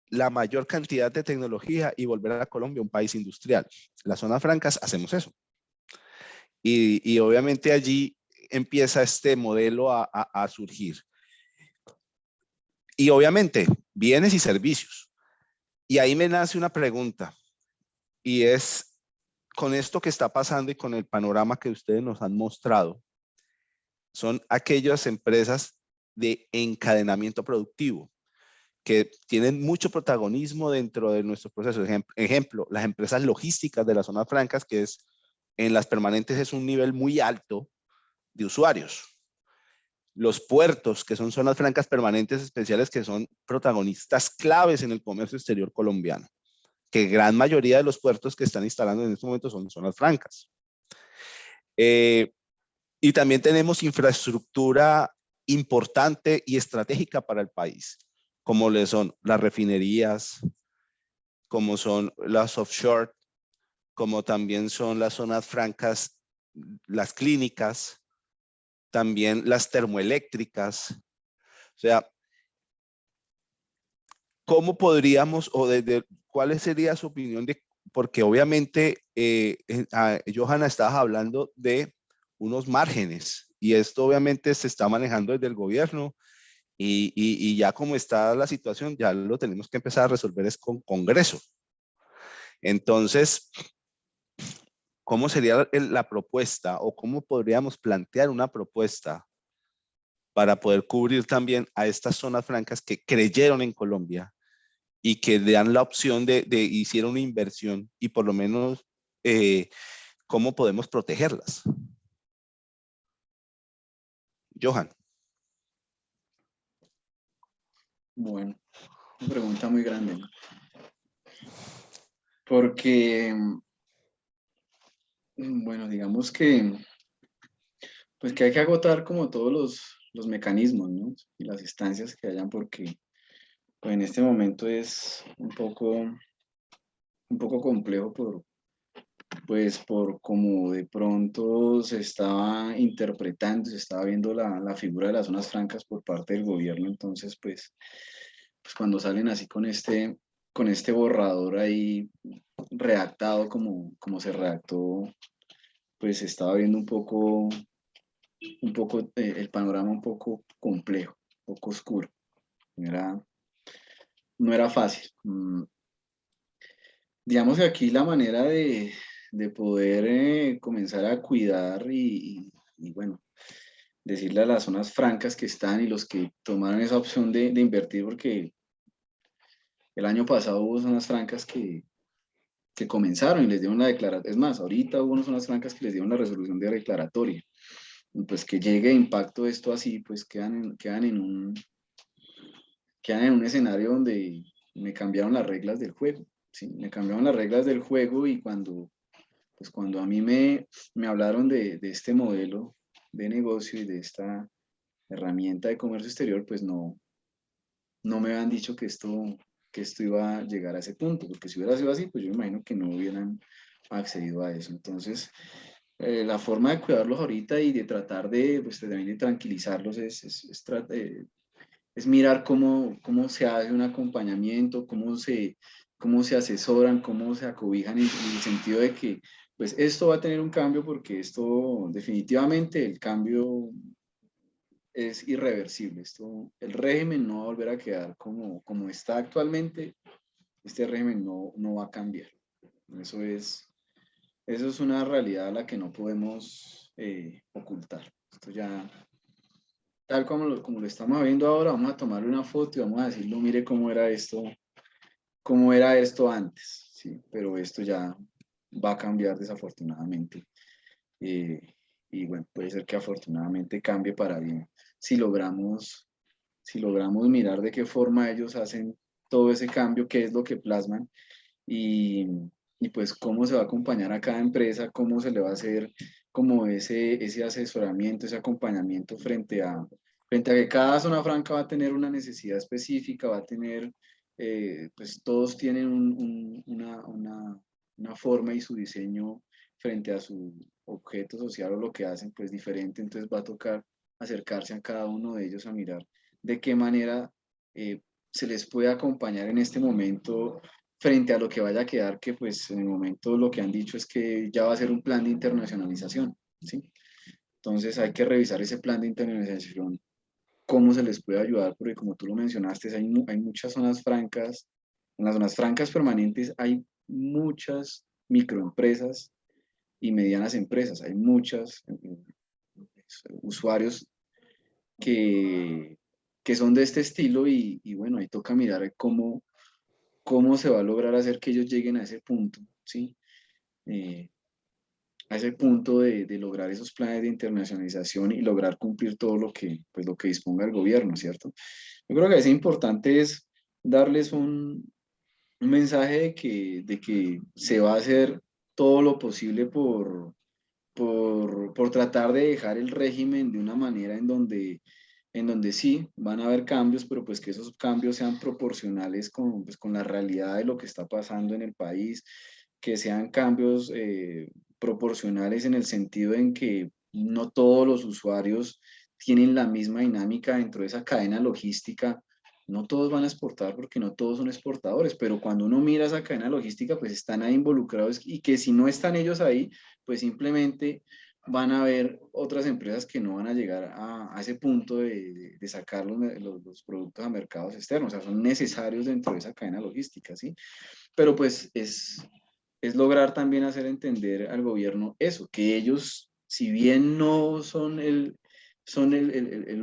la mayor cantidad de tecnología y volver a Colombia un país industrial. Las zonas francas hacemos eso. Y obviamente allí empieza este modelo a surgir. Y obviamente, bienes y servicios. Y ahí me nace una pregunta, y es, con esto que está pasando y con el panorama que ustedes nos han mostrado, son aquellas empresas de encadenamiento productivo que tienen mucho protagonismo dentro de nuestros procesos. Ejemplo, las empresas logísticas de las zonas francas, que es en las permanentes es un nivel muy alto de usuarios. Los puertos, que son zonas francas permanentes especiales, que son protagonistas claves en el comercio exterior colombiano, que gran mayoría de los puertos que están instalando en este momento son zonas francas. Y también tenemos infraestructura importante y estratégica para el país, como le son las refinerías, como son las offshore, como también son las zonas francas, las clínicas, también las termoeléctricas. O sea, ¿cómo podríamos, o cuál sería su opinión de, porque obviamente, Johanna, estabas hablando de unos márgenes y esto obviamente se está manejando desde el gobierno y ya como está la situación, ya lo tenemos que empezar a resolver es con Congreso. Entonces, ¿cómo sería la propuesta o cómo podríamos plantear una propuesta para poder cubrir también a estas zonas francas que creyeron en Colombia y que le dan la opción de hicieron una inversión y por lo menos cómo podemos protegerlas? Johan. Bueno, una pregunta muy grande, ¿no? Porque, bueno, digamos que, pues que hay que agotar como todos los mecanismos, ¿no? Y las instancias que hayan, porque pues, en este momento es un poco complejo por cómo de pronto se estaba interpretando, se estaba viendo la figura de las zonas francas por parte del gobierno. Entonces, pues cuando salen así con este borrador ahí redactado como se redactó, pues se estaba viendo un poco el panorama un poco complejo, un poco oscuro. Era no era fácil. Digamos que aquí la manera de poder comenzar a cuidar y bueno, decirle a las zonas francas que están y los que tomaron esa opción de invertir, porque el año pasado hubo zonas francas que comenzaron y les dieron la declaración. Es más, ahorita hubo unas zonas francas que les dieron la resolución de declaratoria. Y pues que llegue de impacto esto así, pues quedan en un escenario donde me cambiaron las reglas del juego. ¿Sí? Me cambiaron las reglas del juego y cuando a mí me hablaron de este modelo de negocio y de esta herramienta de comercio exterior, pues no me habían dicho que esto iba a llegar a ese punto, porque si hubiera sido así, pues yo me imagino que no hubieran accedido a eso. Entonces, la forma de cuidarlos ahorita y de tratar pues, también de tranquilizarlos es mirar cómo se hace un acompañamiento, cómo se asesoran, cómo se acobijan en el sentido de que pues esto va a tener un cambio porque esto definitivamente el cambio es irreversible. El régimen no va a volver a quedar como está actualmente. Este régimen no va a cambiar. Eso es una realidad a la que no podemos ocultar. Esto ya, tal como lo estamos viendo ahora, vamos a tomarle una foto y vamos a decirlo, mire cómo era esto antes, ¿sí? Pero esto ya va a cambiar desafortunadamente. Y bueno, puede ser que afortunadamente cambie para bien si logramos mirar de qué forma ellos hacen todo ese cambio, qué es lo que plasman y, y pues cómo se va a acompañar a cada empresa, cómo se le va a hacer como ese asesoramiento, ese acompañamiento frente a que cada zona franca va a tener una necesidad específica, va a tener, pues todos tienen una forma y su diseño frente a su objeto social o lo que hacen, pues diferente, entonces va a tocar acercarse a cada uno de ellos a mirar de qué manera se les puede acompañar en este momento frente a lo que vaya a quedar, que pues en el momento lo que han dicho es que ya va a ser un plan de internacionalización, ¿sí? Entonces hay que revisar ese plan de internacionalización, cómo se les puede ayudar, porque como tú lo mencionaste, hay muchas zonas francas, en las zonas francas permanentes hay muchas microempresas y medianas empresas, hay muchos usuarios que, que son de este estilo y bueno, ahí toca mirar cómo se va a lograr hacer que ellos lleguen a ese punto, ¿sí? A ese punto de lograr esos planes de internacionalización y lograr cumplir todo pues, lo que disponga el gobierno, ¿cierto? Yo creo que es importante es darles un mensaje de que se va a hacer todo lo posible por tratar de dejar el régimen de una manera en donde sí van a haber cambios, pero pues que esos cambios sean proporcionales pues, con la realidad de lo que está pasando en el país, que sean cambios proporcionales en el sentido en que no todos los usuarios tienen la misma dinámica dentro de esa cadena logística. No todos van a exportar porque no todos son exportadores, pero cuando uno mira esa cadena logística, pues están ahí involucrados y que si no están ellos ahí, pues simplemente van a haber otras empresas que no van a llegar a ese punto de sacar los productos a mercados externos, o sea, son necesarios dentro de esa cadena logística, ¿sí? Pero pues es lograr también hacer entender al gobierno eso, que ellos, si bien no son el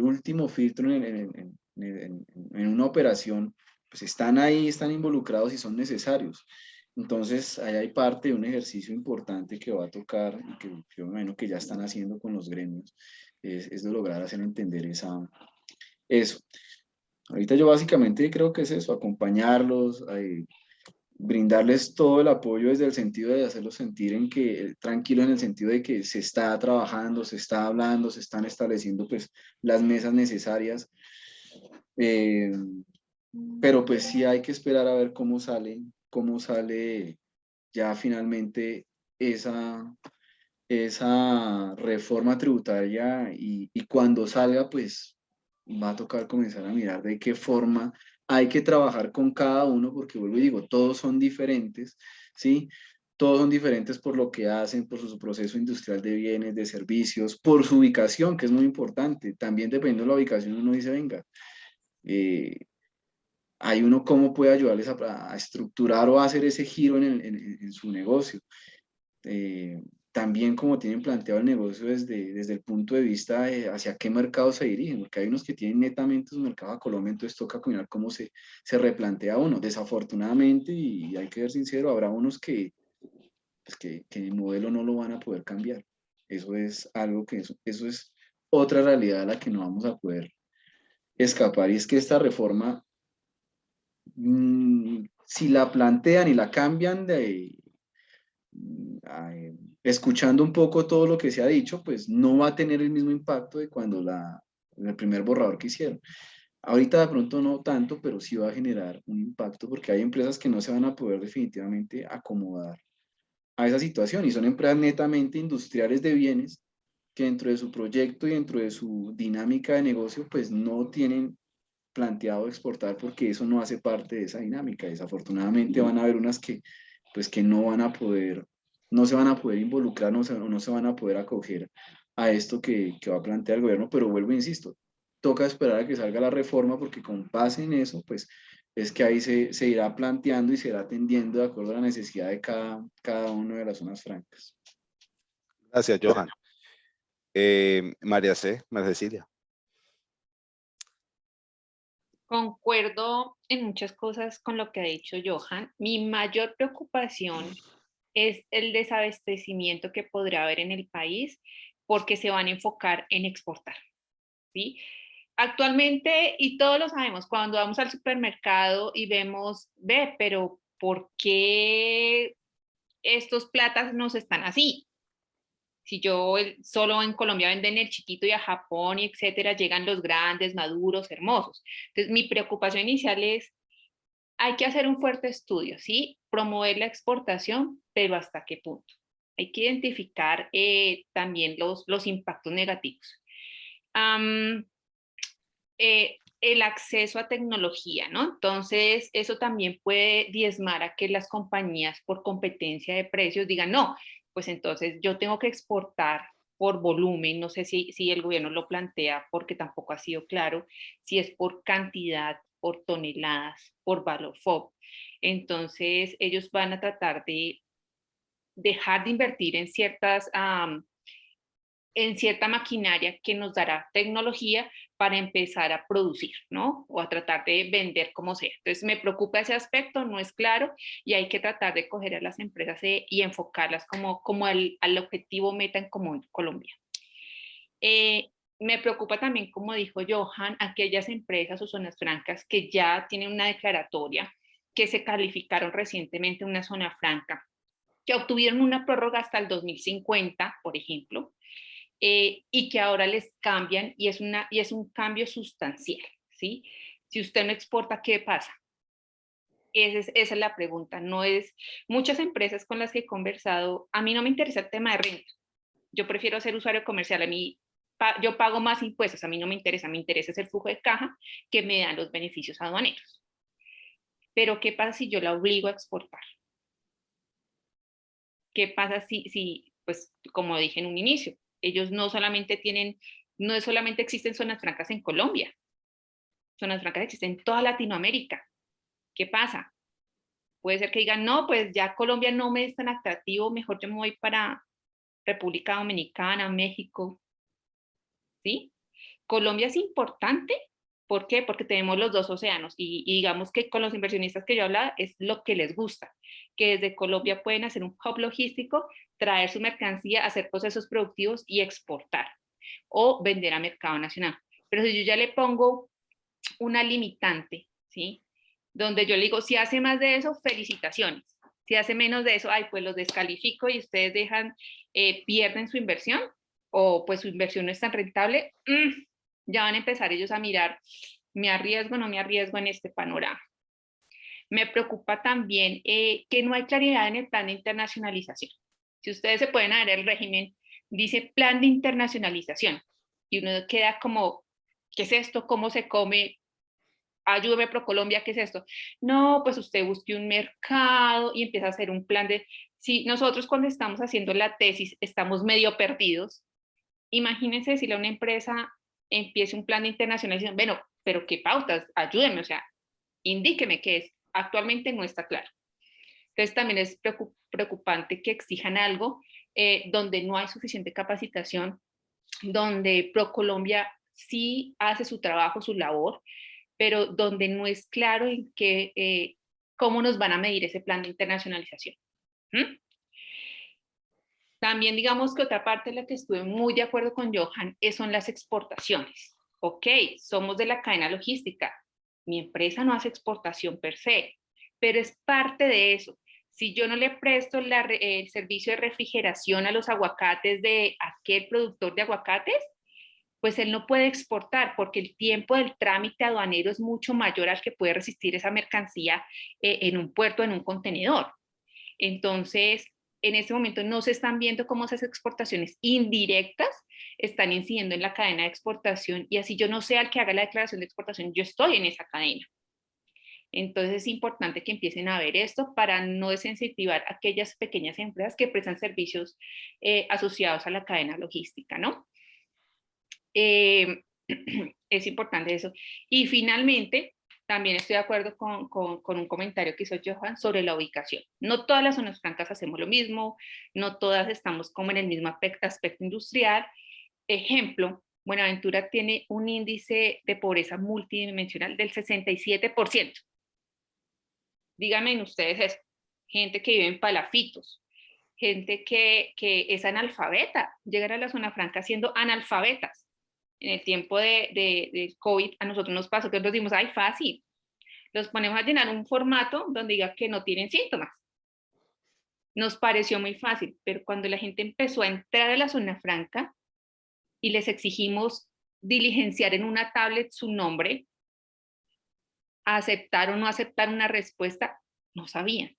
último filtro en una operación, pues están ahí, están involucrados y son necesarios. Entonces, ahí hay parte de un ejercicio importante que va a tocar y que yo me imagino que ya están haciendo con los gremios, es de lograr hacer entender eso. Ahorita yo básicamente creo que es eso, acompañarlos, brindarles todo el apoyo desde el sentido de hacerlos sentir tranquilos en el sentido de que se está trabajando, se está hablando, se están estableciendo pues las mesas necesarias. Eh, pero pues sí hay que esperar a ver cómo sale ya finalmente esa reforma tributaria y cuando salga pues va a tocar comenzar a mirar de qué forma hay que trabajar con cada uno, porque vuelvo y digo, todos son diferentes, ¿sí? Todos son diferentes por lo que hacen, por su proceso industrial de bienes, de servicios, por su ubicación, que es muy importante. También dependiendo de la ubicación uno dice, venga, hay uno cómo puede ayudarles a estructurar o a hacer ese giro en su negocio. También como tienen planteado el negocio desde el punto de vista de hacia qué mercado se dirigen, porque hay unos que tienen netamente su mercado a Colombia, entonces toca mirar cómo se replantea uno. Desafortunadamente, y hay que ser sincero, habrá unos pues que el modelo no lo van a poder cambiar. Eso es algo que, eso es otra realidad a la que no vamos a poder escapar, y es que esta reforma, si la plantean y la cambian escuchando un poco todo lo que se ha dicho, pues no va a tener el mismo impacto de cuando el primer borrador que hicieron. Ahorita de pronto no tanto, pero sí va a generar un impacto porque hay empresas que no se van a poder definitivamente acomodar a esa situación, y son empresas netamente industriales de bienes que dentro de su proyecto y dentro de su dinámica de negocio pues no tienen planteado exportar, porque eso no hace parte de esa dinámica. Desafortunadamente van a haber unas que pues que no van a poder, no se van a poder involucrar, no se van a poder acoger a esto que va a plantear el gobierno, pero vuelvo e insisto, toca esperar a que salga la reforma, porque con base en eso, pues es que ahí se irá planteando y se irá atendiendo de acuerdo a la necesidad de cada una de las zonas francas. Gracias, Johan. María Cecilia. Concuerdo en muchas cosas con lo que ha dicho Johan. Mi mayor preocupación es el desabastecimiento que podrá haber en el país porque se van a enfocar en exportar, ¿sí? Actualmente, y todos lo sabemos, cuando vamos al supermercado y vemos, pero ¿por qué estos plátanos están así? Si yo solo en Colombia venden el chiquito y a Japón y etcétera, llegan los grandes, maduros, hermosos. Entonces, mi preocupación inicial es, hay que hacer un fuerte estudio, ¿sí? Promover la exportación, pero ¿hasta qué punto? Hay que identificar también los impactos negativos. El acceso a tecnología, ¿no? Entonces, eso también puede diezmar a que las compañías por competencia de precios digan, no, pues entonces yo tengo que exportar por volumen, no sé si el gobierno lo plantea porque tampoco ha sido claro, si es por cantidad, por toneladas, por valor FOB. Entonces, ellos van a tratar de dejar de invertir en cierta maquinaria que nos dará tecnología para empezar a producir, ¿no? O a tratar de vender como sea. Entonces me preocupa ese aspecto, no es claro, y hay que tratar de coger a las empresas y enfocarlas como al objetivo meta en común Colombia. Me preocupa también, como dijo Johan, aquellas empresas o zonas francas que ya tienen una declaratoria, que se calificaron recientemente una zona franca, que obtuvieron una prórroga hasta el 2050, por ejemplo, y que ahora les cambian y es un cambio sustancial, ¿sí? Si usted no exporta, ¿qué pasa? Esa es la pregunta. No es, muchas empresas con las que he conversado, a mí no me interesa el tema de renta. Yo prefiero ser usuario comercial. A mí, yo pago más impuestos, a mí no me interesa es el flujo de caja que me dan los beneficios aduaneros. Pero ¿qué pasa si yo la obligo a exportar? ¿Qué pasa si pues como dije en un inicio, ellos no solamente existen zonas francas en Colombia, zonas francas existen en toda Latinoamérica? ¿Qué pasa? Puede ser que digan, no, pues ya Colombia no me es tan atractivo, mejor yo me voy para República Dominicana, México, ¿sí? Colombia es importante, ¿por qué? Porque tenemos los dos océanos y digamos que con los inversionistas que yo hablaba es lo que les gusta, que desde Colombia pueden hacer un hub logístico, traer su mercancía, hacer procesos productivos y exportar o vender a mercado nacional. Pero si yo ya le pongo una limitante, ¿sí? Donde yo le digo, si hace más de eso, felicitaciones. Si hace menos de eso, ay, pues los descalifico y ustedes pierden su inversión o pues su inversión no es tan rentable, ya van a empezar ellos a mirar, ¿me arriesgo o no me arriesgo en este panorama? Me preocupa también que no hay claridad en el plan de internacionalización. Si ustedes se pueden ver el régimen, dice plan de internacionalización y uno queda como, ¿qué es esto? ¿Cómo se come? Ayúdame ProColombia, ¿qué es esto? No, pues usted busque un mercado y empieza a hacer un plan de... Si nosotros cuando estamos haciendo la tesis estamos medio perdidos, imagínense si una empresa empiece un plan de internacionalización, bueno, pero qué pautas, ayúdenme, o sea, Indíqueme qué es. Actualmente no está claro. Entonces también es preocupante que exijan algo donde no hay suficiente capacitación, donde ProColombia sí hace su trabajo, su labor, pero donde no es claro en qué, cómo nos van a medir ese plan de internacionalización. ¿Mm? También digamos que otra parte en la que estuve muy de acuerdo con Johan son las exportaciones. Ok, somos de la cadena logística. Mi empresa no hace exportación per se, pero es parte de eso. Si yo no le presto el servicio de refrigeración a los aguacates de aquel productor de aguacates, pues él no puede exportar porque el tiempo del trámite aduanero es mucho mayor al que puede resistir esa mercancía en un puerto, en un contenedor. Entonces, en este momento no se están viendo cómo esas exportaciones indirectas están incidiendo en la cadena de exportación y así yo no sea el que haga la declaración de exportación, yo estoy en esa cadena. Entonces es importante que empiecen a ver esto para no desincentivar a aquellas pequeñas empresas que prestan servicios asociados a la cadena logística, ¿no? Es importante eso. Y finalmente, también estoy de acuerdo con un comentario que hizo Johan sobre la ubicación. No todas las zonas francas hacemos lo mismo, no todas estamos como en el mismo aspecto industrial. Ejemplo, Buenaventura tiene un índice de pobreza multidimensional del 67%. Díganme ustedes eso. Gente que vive en palafitos, gente que es analfabeta, llegan a la zona franca siendo analfabetas. En el tiempo de COVID a nosotros nos pasó que nosotros dimos, ay, fácil, los ponemos a llenar un formato donde diga que no tienen síntomas. Nos pareció muy fácil, pero cuando la gente empezó a entrar a la zona franca y les exigimos diligenciar en una tablet su nombre, aceptar o no aceptar una respuesta, no sabían.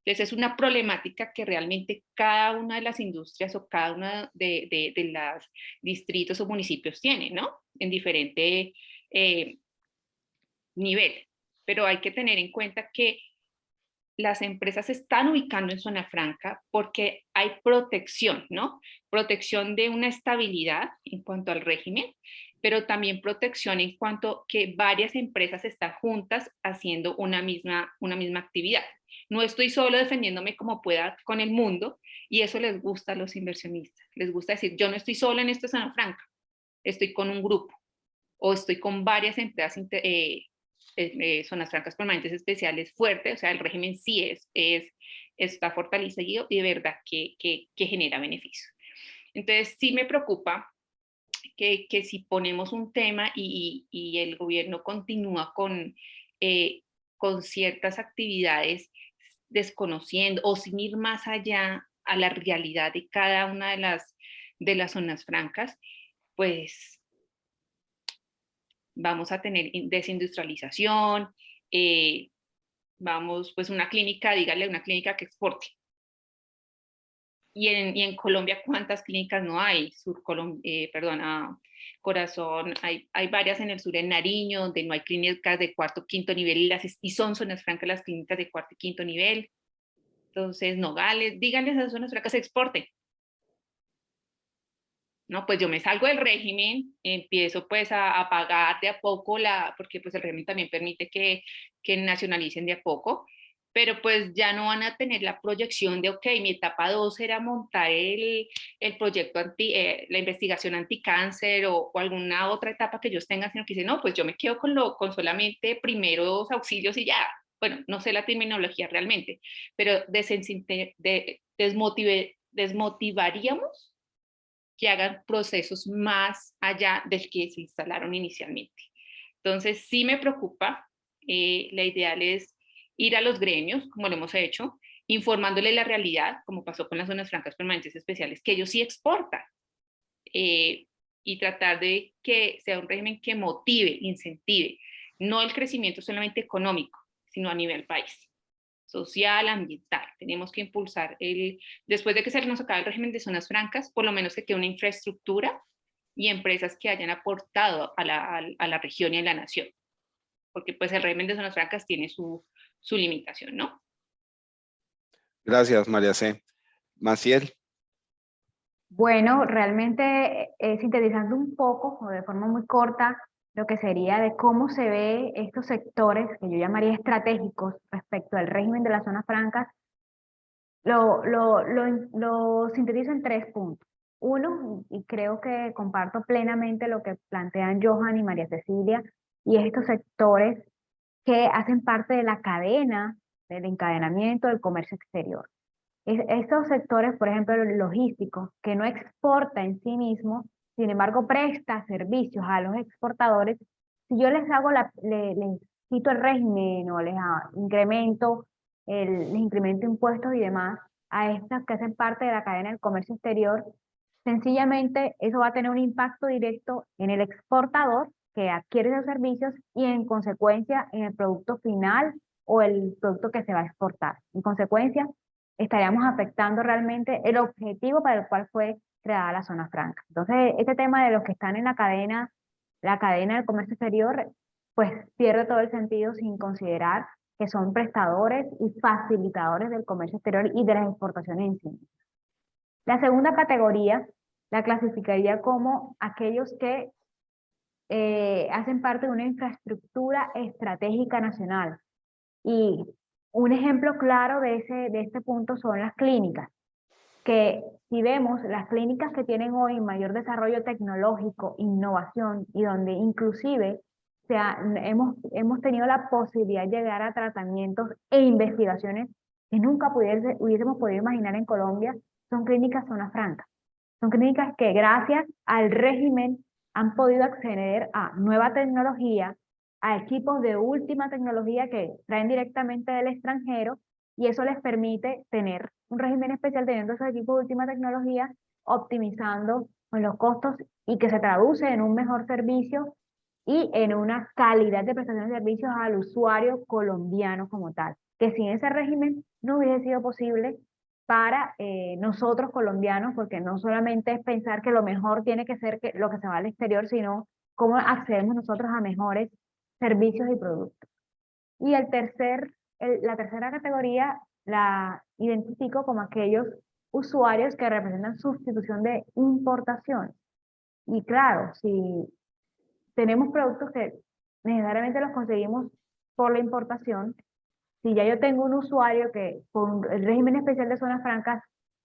Entonces es una problemática que realmente cada una de las industrias o cada una de los distritos o municipios tiene, ¿no? En diferente nivel. Pero hay que tener en cuenta que las empresas se están ubicando en zona franca porque hay protección, ¿no? Protección de una estabilidad en cuanto al régimen, pero también protección en cuanto que varias empresas están juntas haciendo una misma actividad. No estoy solo defendiéndome como pueda con el mundo y eso les gusta a los inversionistas. Les gusta decir, yo no estoy solo en esta zona franca, estoy con un grupo o estoy con varias empresas zonas francas permanentes especiales fuertes, o sea, el régimen sí está fortalecido y de verdad que genera beneficios. Entonces, sí me preocupa que si ponemos un tema y el gobierno continúa con ciertas actividades desconociendo o sin ir más allá a la realidad de cada una de las zonas francas, pues vamos a tener desindustrialización, vamos, pues una clínica, dígale una clínica que exporte. Y en Colombia, ¿cuántas clínicas no hay? Corazón, hay varias en el sur, en Nariño, donde no hay clínicas de cuarto, quinto nivel, y son zonas francas las clínicas de cuarto y quinto nivel. Entonces, Nogales, díganles a esas zonas francas, exporten. No, pues yo me salgo del régimen, empiezo pues a pagar de a poco porque pues el régimen también permite que nacionalicen de a poco, pero pues ya no van a tener la proyección de, ok, mi etapa 2 era montar el proyecto la investigación anticáncer o alguna otra etapa que ellos tengan, sino que dicen, no, pues yo me quedo con solamente primeros auxilios y ya. Bueno, no sé la terminología realmente, pero desmotivaríamos que hagan procesos más allá del que se instalaron inicialmente. Entonces, sí me preocupa. La ideal es ir a los gremios, como lo hemos hecho, informándole la realidad, como pasó con las zonas francas permanentes especiales, que ellos sí exportan, y tratar de que sea un régimen que motive, incentive, no el crecimiento solamente económico, sino a nivel país. Social, ambiental. Tenemos que impulsar después de que se nos acabe el régimen de zonas francas, por lo menos que quede una infraestructura y empresas que hayan aportado a la región y a la nación. Porque pues el régimen de zonas francas tiene su limitación, ¿no? Gracias, María C. Maciel. Bueno, realmente sintetizando un poco, o de forma muy corta, lo que sería de cómo se ve estos sectores que yo llamaría estratégicos respecto al régimen de las zonas francas, lo sintetizo en 3 puntos. Uno, y creo que comparto plenamente lo que plantean Johan y María Cecilia, y estos sectores que hacen parte de la cadena del encadenamiento del comercio exterior. Estos sectores, por ejemplo, los logísticos, que no exporta en sí mismo, sin embargo presta servicios a los exportadores, si yo les hago les quito el régimen o les incremento impuestos y demás a estas que hacen parte de la cadena del comercio exterior, sencillamente eso va a tener un impacto directo en el exportador que adquiere esos servicios y en consecuencia en el producto final o el producto que se va a exportar. En consecuencia, estaríamos afectando realmente el objetivo para el cual fue creada la zona franca. Entonces, este tema de los que están en la cadena del comercio exterior, pues pierde todo el sentido sin considerar que son prestadores y facilitadores del comercio exterior y de las exportaciones en sí. La segunda categoría la clasificaría como aquellos que hacen parte de una infraestructura estratégica nacional. Y un ejemplo claro de este punto son las clínicas, que si vemos las clínicas que tienen hoy mayor desarrollo tecnológico, innovación y donde inclusive hemos tenido la posibilidad de llegar a tratamientos e investigaciones que nunca hubiésemos podido imaginar en Colombia, son clínicas zona franca. Son clínicas que gracias al régimen han podido acceder a nueva tecnología, a equipos de última tecnología que traen directamente del extranjero, y eso les permite tener un régimen especial teniendo esos equipos de última tecnología, optimizando pues, los costos, y que se traduce en un mejor servicio y en una calidad de prestación de servicios al usuario colombiano como tal, que sin ese régimen no hubiese sido posible para nosotros colombianos, porque no solamente es pensar que lo mejor tiene que ser lo que se va al exterior, sino cómo accedemos nosotros a mejores servicios y productos. Y la tercera categoría la identifico como aquellos usuarios que representan sustitución de importación. Y claro, si tenemos productos que necesariamente los conseguimos por la importación, si ya yo tengo un usuario que con el régimen especial de zonas francas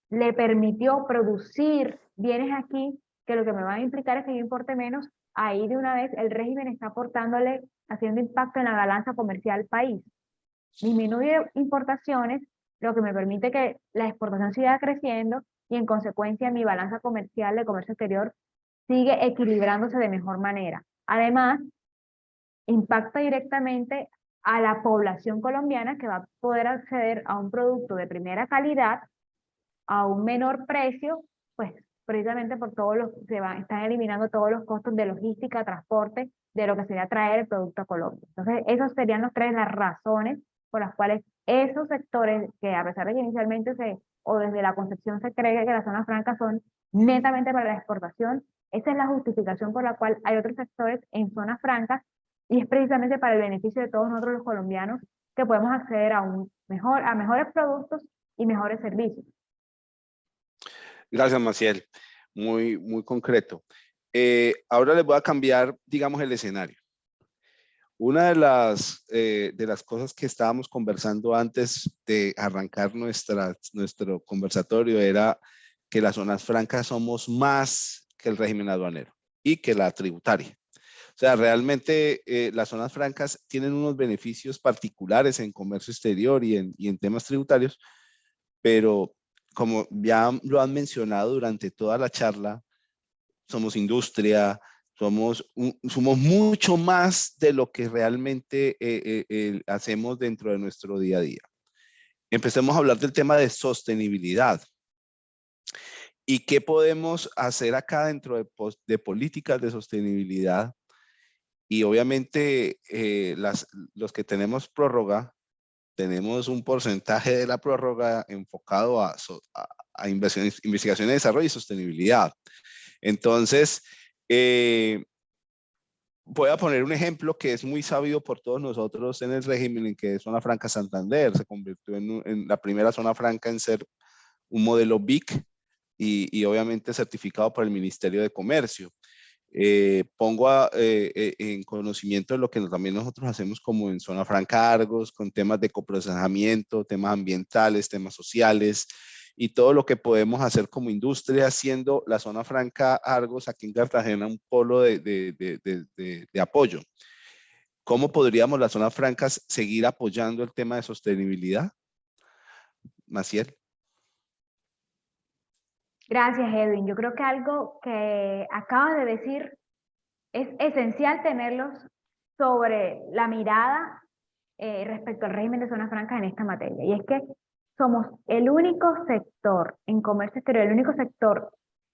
le permitió producir bienes aquí, que lo que me va a implicar es que yo importe menos, ahí de una vez el régimen está aportándole, haciendo impacto en la balanza comercial país. Disminuye importaciones, lo que me permite que la exportación siga creciendo y en consecuencia mi balanza comercial de comercio exterior sigue equilibrándose de mejor manera. Además, impacta directamente a la población colombiana, que va a poder acceder a un producto de primera calidad a un menor precio, pues precisamente por están eliminando todos los costos de logística, transporte, de lo que sería traer el producto a Colombia. Entonces, esas serían las razones por las cuales esos sectores que a pesar de que inicialmente o desde la concepción se cree que las zonas francas son netamente para la exportación, esa es la justificación por la cual hay otros sectores en zonas francas, y es precisamente para el beneficio de todos nosotros los colombianos que podemos acceder a mejores productos y mejores servicios. Gracias, Maciel. Muy, muy concreto. Ahora les voy a cambiar, digamos, el escenario. Una de las cosas que estábamos conversando antes de arrancar nuestro conversatorio era que las zonas francas somos más que el régimen aduanero y que la tributaria. O sea, realmente las zonas francas tienen unos beneficios particulares en comercio exterior y en temas tributarios, pero como ya lo han mencionado durante toda la charla, somos industria, somos mucho más de lo que realmente hacemos dentro de nuestro día a día. Empecemos a hablar del tema de sostenibilidad. ¿Y qué podemos hacer acá dentro de políticas de sostenibilidad? Y obviamente los que tenemos prórroga, tenemos un porcentaje de la prórroga enfocado a investigación, desarrollo y sostenibilidad. Entonces, voy a poner un ejemplo que es muy sabido por todos nosotros en el régimen, en que Zona Franca Santander se convirtió en la primera zona franca en ser un modelo BIC y obviamente certificado por el Ministerio de Comercio. pongo en conocimiento de lo que también nosotros hacemos como en Zona Franca Argos, con temas de coprocesamiento, temas ambientales, temas sociales y todo lo que podemos hacer como industria, haciendo la Zona Franca Argos aquí en Cartagena un polo de apoyo. ¿Cómo podríamos las zonas francas seguir apoyando el tema de sostenibilidad? Maciel. Gracias, Edwin. Yo creo que algo que acabas de decir es esencial tenerlos sobre la mirada respecto al régimen de zonas francas en esta materia. Y es que somos el único sector en comercio exterior, el único sector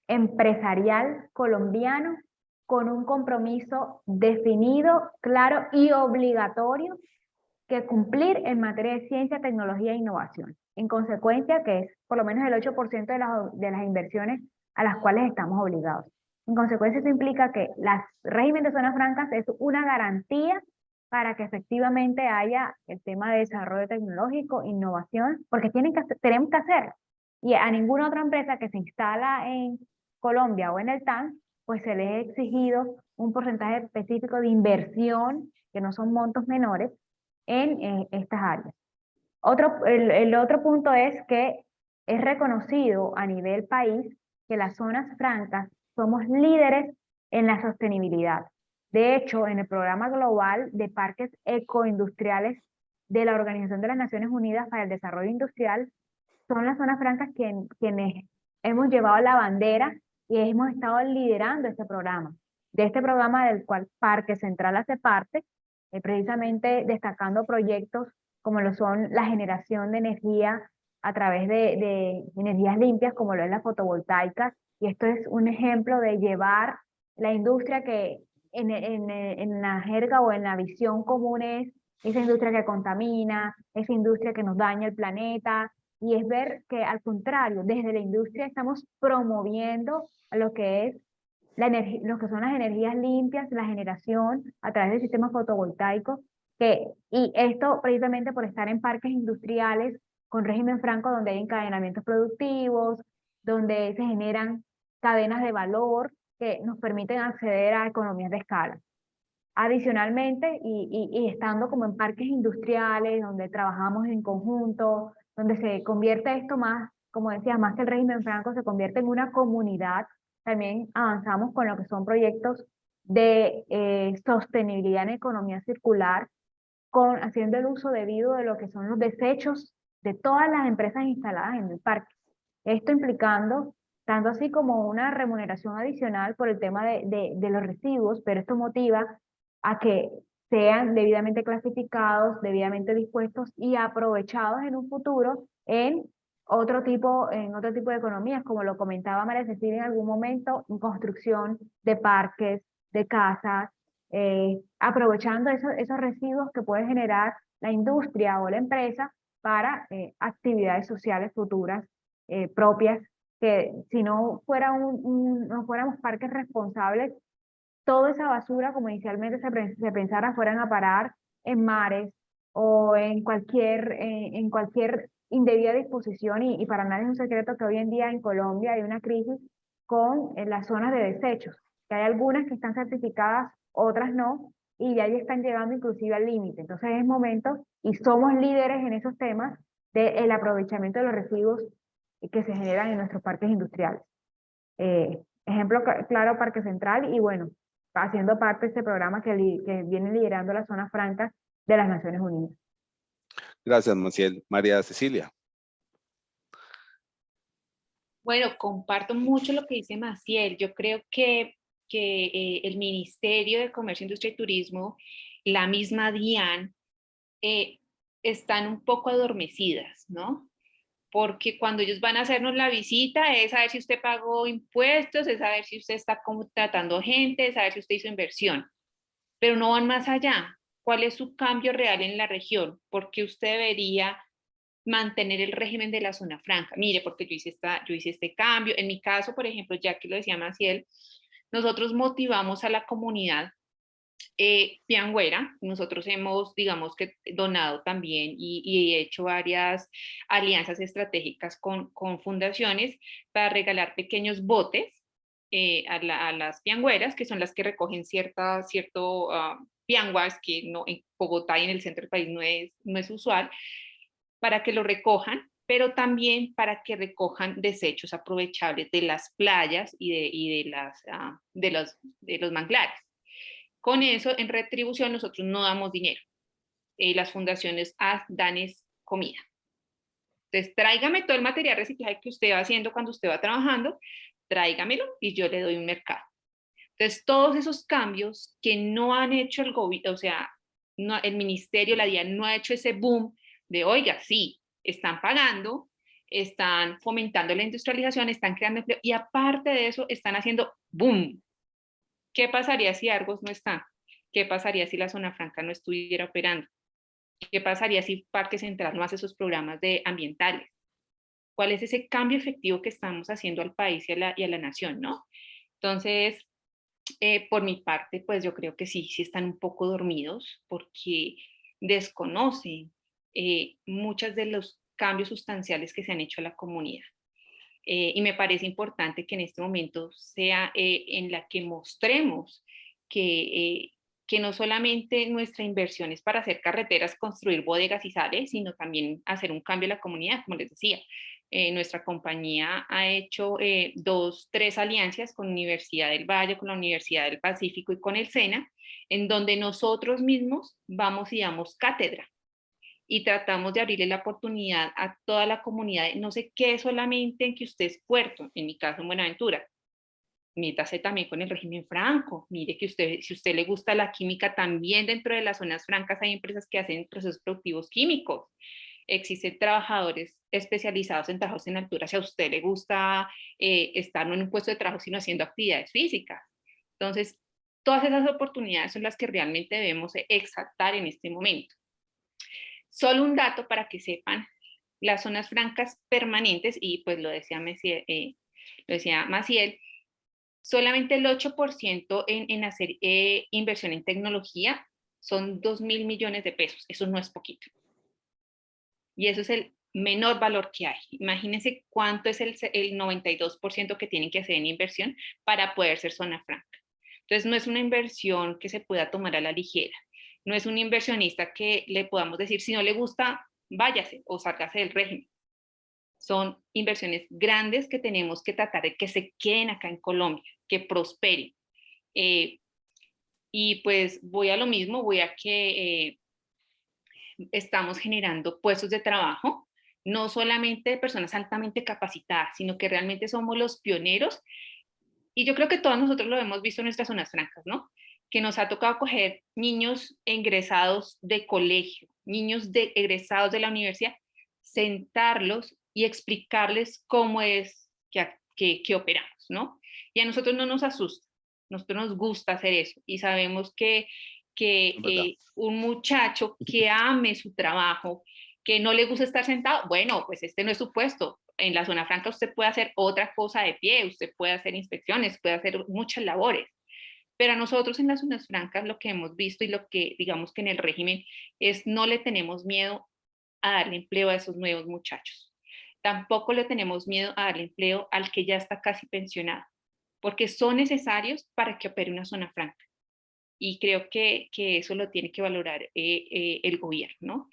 empresarial colombiano con un compromiso definido, claro y obligatorio que cumplir en materia de ciencia, tecnología e innovación. En consecuencia, que es por lo menos el 8% de las inversiones a las cuales estamos obligados. En consecuencia, eso implica que el régimen de zonas francas es una garantía para que efectivamente haya el tema de desarrollo tecnológico, innovación, porque tenemos que hacerlo. Y a ninguna otra empresa que se instala en Colombia o en el TAN, pues se les ha exigido un porcentaje específico de inversión, que no son montos menores, en estas áreas. El otro punto es que es reconocido a nivel país que las zonas francas somos líderes en la sostenibilidad. De hecho, en el programa global de parques ecoindustriales de la Organización de las Naciones Unidas para el Desarrollo Industrial, son las zonas francas quienes hemos llevado la bandera y hemos estado liderando este programa. De este programa del cual Parque Central hace parte, precisamente destacando proyectos como lo son la generación de energía a través de energías limpias, como lo es la fotovoltaica, y esto es un ejemplo de llevar la industria que en la jerga o en la visión común es esa industria que contamina, esa industria que nos daña el planeta, y es ver que al contrario, desde la industria estamos promoviendo lo que es lo que son las energías limpias, la generación a través de sistemas fotovoltaicos, y esto precisamente por estar en parques industriales con régimen franco donde hay encadenamientos productivos, donde se generan cadenas de valor que nos permiten acceder a economías de escala. Adicionalmente, y estando como en parques industriales, donde trabajamos en conjunto, donde se convierte esto más, como decía, más que el régimen franco, se convierte en una comunidad, también avanzamos con lo que son proyectos de sostenibilidad en economía circular, haciendo el uso debido de lo que son los desechos de todas las empresas instaladas en el parque. Esto implicando tanto así como una remuneración adicional por el tema de los residuos, pero esto motiva a que sean debidamente clasificados, debidamente dispuestos y aprovechados en un futuro en otro tipo de economías, como lo comentaba María Cecilia en algún momento, en construcción de parques, de casas, aprovechando esos residuos que puede generar la industria o la empresa para actividades sociales futuras propias, que si no no fuéramos parques responsables, toda esa basura, como inicialmente se pensara, fueran a parar en mares o en cualquier indebida disposición, y para nadie es un secreto que hoy en día en Colombia hay una crisis con las zonas de desechos, que hay algunas que están certificadas, otras no, y ya están llegando inclusive al límite. Entonces es momento, y somos líderes en esos temas, del aprovechamiento de los residuos que se generan en nuestros parques industriales. Ejemplo claro, Parque Central, y bueno, haciendo parte de este programa que viene liderando las zonas francas de las Naciones Unidas. Gracias, Maciel. María Cecilia. Bueno, comparto mucho lo que dice Maciel. Yo creo que el Ministerio de Comercio, Industria y Turismo, la misma DIAN, están un poco adormecidas, ¿no? Porque cuando ellos van a hacernos la visita es saber si usted pagó impuestos, es saber si usted está contratando gente, es saber si usted hizo inversión, pero no van más allá. ¿Cuál es su cambio real en la región? ¿Por qué usted debería mantener el régimen de la zona franca? Mire, porque yo hice este cambio. En mi caso, por ejemplo, ya que lo decía Maciel, nosotros motivamos a la comunidad piangüera. Nosotros hemos, digamos que, donado también y hecho varias alianzas estratégicas con fundaciones para regalar pequeños botes a las piangüeras, que son las que recogen pianguas, que no, en Bogotá y en el centro del país no es usual, para que lo recojan, pero también para que recojan desechos aprovechables de las playas y de los manglares. Con eso, en retribución, nosotros no damos dinero. Las fundaciones dan comida. Entonces, tráigame todo el material reciclaje que usted va haciendo cuando usted va trabajando, tráigamelo y yo le doy un mercado. Entonces, todos esos cambios que no han hecho el gobierno, o sea, no, el ministerio, la DIAN no ha hecho ese boom de, oiga, sí, están pagando, están fomentando la industrialización, están creando empleo, y aparte de eso, están haciendo boom. ¿Qué pasaría si Argos no está? ¿Qué pasaría si la zona franca no estuviera operando? ¿Qué pasaría si Parque Central no hace esos programas ambientales? ¿Cuál es ese cambio efectivo que estamos haciendo al país y a la nación, no? Entonces, por mi parte, pues yo creo que sí están un poco dormidos porque desconocen muchos de los cambios sustanciales que se han hecho a la comunidad. Y me parece importante que en este momento sea en la que mostremos que no solamente nuestra inversión es para hacer carreteras, construir bodegas y sales, sino también hacer un cambio en la comunidad, como les decía. Nuestra compañía ha hecho 3 alianzas con la Universidad del Valle, con la Universidad del Pacífico y con el SENA, en donde nosotros mismos vamos y damos cátedra y tratamos de abrirle la oportunidad a toda la comunidad. No se quede solamente en que usted es puerto, en mi caso en Buenaventura. Métase también con el régimen franco. Mire que si usted le gusta la química, también dentro de las zonas francas hay empresas que hacen procesos productivos químicos. Existen trabajadores especializados en trabajos en altura. Si a usted le gusta estar no en un puesto de trabajo, sino haciendo actividades físicas. Entonces, todas esas oportunidades son las que realmente debemos exaltar en este momento. Solo un dato para que sepan, las zonas francas permanentes, y pues lo decía Maciel, solamente el 8% en hacer inversión en tecnología son 2.000 millones de pesos. Eso no es poquito. Y eso es el menor valor que hay. Imagínense cuánto es el 92% que tienen que hacer en inversión para poder ser zona franca. Entonces, no es una inversión que se pueda tomar a la ligera. No es un inversionista que le podamos decir, si no le gusta, váyase o sálgase del régimen. Son inversiones grandes que tenemos que tratar de que se queden acá en Colombia, que prosperen. Y pues voy a lo mismo, voy a que estamos generando puestos de trabajo, no solamente de personas altamente capacitadas, sino que realmente somos los pioneros. Y yo creo que todos nosotros lo hemos visto en nuestras zonas francas, ¿no? Que nos ha tocado coger niños egresados de colegio, niños egresados de la universidad, sentarlos y explicarles cómo es que operamos, ¿no? Y a nosotros no nos asusta, a nosotros nos gusta hacer eso y sabemos que un muchacho que ame su trabajo, que no le gusta estar sentado, bueno, pues este no es su puesto. En la zona franca usted puede hacer otra cosa de pie, usted puede hacer inspecciones, puede hacer muchas labores. Pero a nosotros en las zonas francas lo que hemos visto y lo que digamos que en el régimen es no le tenemos miedo a darle empleo a esos nuevos muchachos. Tampoco le tenemos miedo a darle empleo al que ya está casi pensionado, porque son necesarios para que opere una zona franca. Y creo que eso lo tiene que valorar el gobierno, ¿no?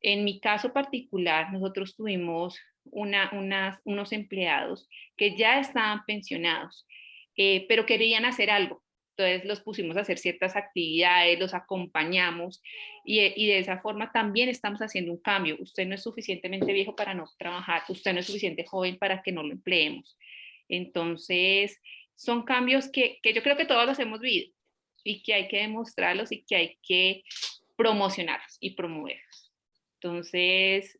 En mi caso particular, nosotros tuvimos unos empleados que ya estaban pensionados, pero querían hacer algo. Entonces los pusimos a hacer ciertas actividades, los acompañamos y de esa forma también estamos haciendo un cambio. Usted no es suficientemente viejo para no trabajar, usted no es suficiente joven para que no lo empleemos. Entonces son cambios que yo creo que todos los hemos vivido y que hay que demostrarlos y que hay que promocionarlos y promoverlos. Entonces,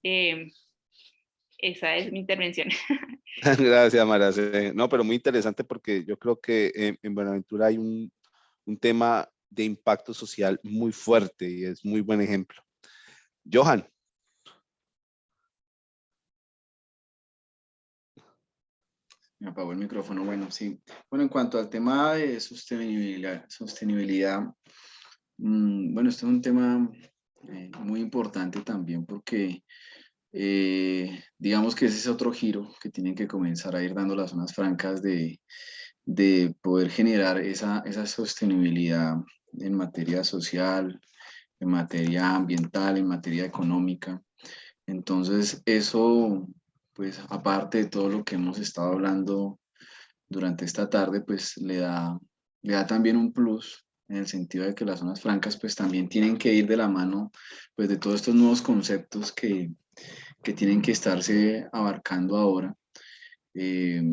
esa es mi intervención. Gracias, María. No, pero muy interesante porque yo creo que en Buenaventura hay un tema de impacto social muy fuerte y es muy buen ejemplo. Johan. Me apagó el micrófono. Bueno, sí. Bueno, en cuanto al tema de sostenibilidad, bueno, este es un tema muy importante también porque digamos que ese es otro giro que tienen que comenzar a ir dando las zonas francas de de poder generar esa sostenibilidad en materia social, en materia ambiental, en materia económica. Entonces, eso, pues aparte de todo lo que hemos estado hablando durante esta tarde, pues le da también un plus en el sentido de que las zonas francas pues también tienen que ir de la mano pues de todos estos nuevos conceptos que tienen que estarse abarcando ahora. Eh,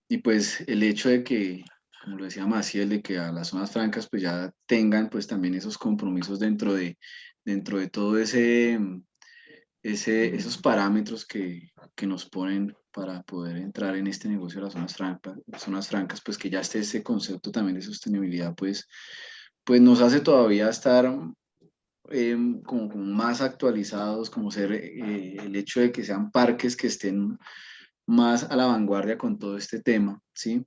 y pues el hecho de que, como lo decía Maciel, de que a las zonas francas pues ya tengan pues también esos compromisos dentro de todo esos parámetros que nos ponen para poder entrar en este negocio de las zonas francas, pues que ya esté ese concepto también de sostenibilidad, pues nos hace todavía estar como más actualizados, como ser el hecho de que sean parques que estén más a la vanguardia con todo este tema, ¿sí?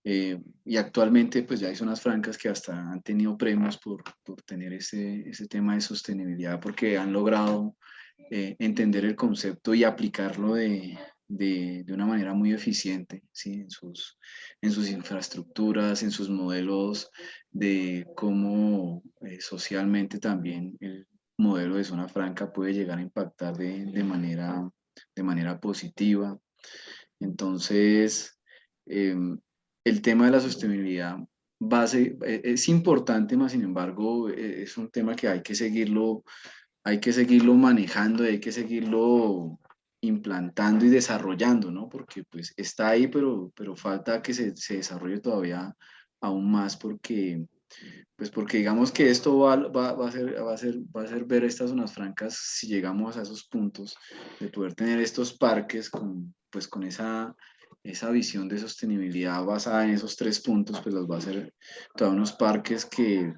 Y actualmente pues ya hay zonas francas que hasta han tenido premios por tener ese tema de sostenibilidad porque han logrado entender el concepto y aplicarlo de una manera muy eficiente, ¿sí? En sus infraestructuras, en sus modelos de cómo socialmente también el modelo de zona franca puede llegar a impactar de manera positiva. Entonces, el tema de la sostenibilidad es importante, más sin embargo, es un tema que hay que seguirlo manejando, hay que seguirlo implantando y desarrollando, ¿no? Porque pues está ahí, pero falta que se desarrolle todavía aún más porque, pues porque digamos que esto va a ser ver estas zonas francas si llegamos a esos puntos de poder tener estos parques con, pues con esa visión de sostenibilidad basada en esos tres puntos, pues los va a hacer todos unos parques que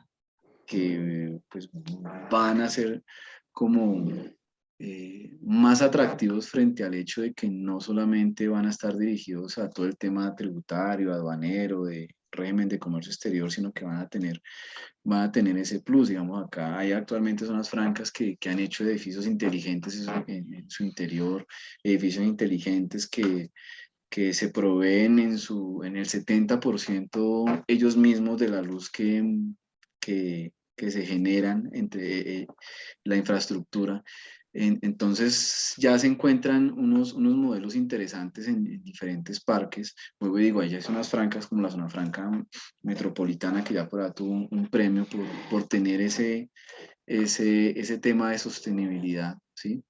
pues van a ser como más atractivos frente al hecho de que no solamente van a estar dirigidos a todo el tema tributario, aduanero, de régimen de comercio exterior, sino que van a tener ese plus. Digamos, acá hay actualmente zonas francas que han hecho edificios inteligentes en su interior, edificios inteligentes que se proveen en el 70% ellos mismos de la luz que se generan entre la infraestructura. Entonces ya se encuentran unos modelos interesantes en diferentes parques. Luego digo, hay zonas francas como la zona franca metropolitana que ya por ahí tuvo un premio por tener ese tema de sostenibilidad, ¿sí?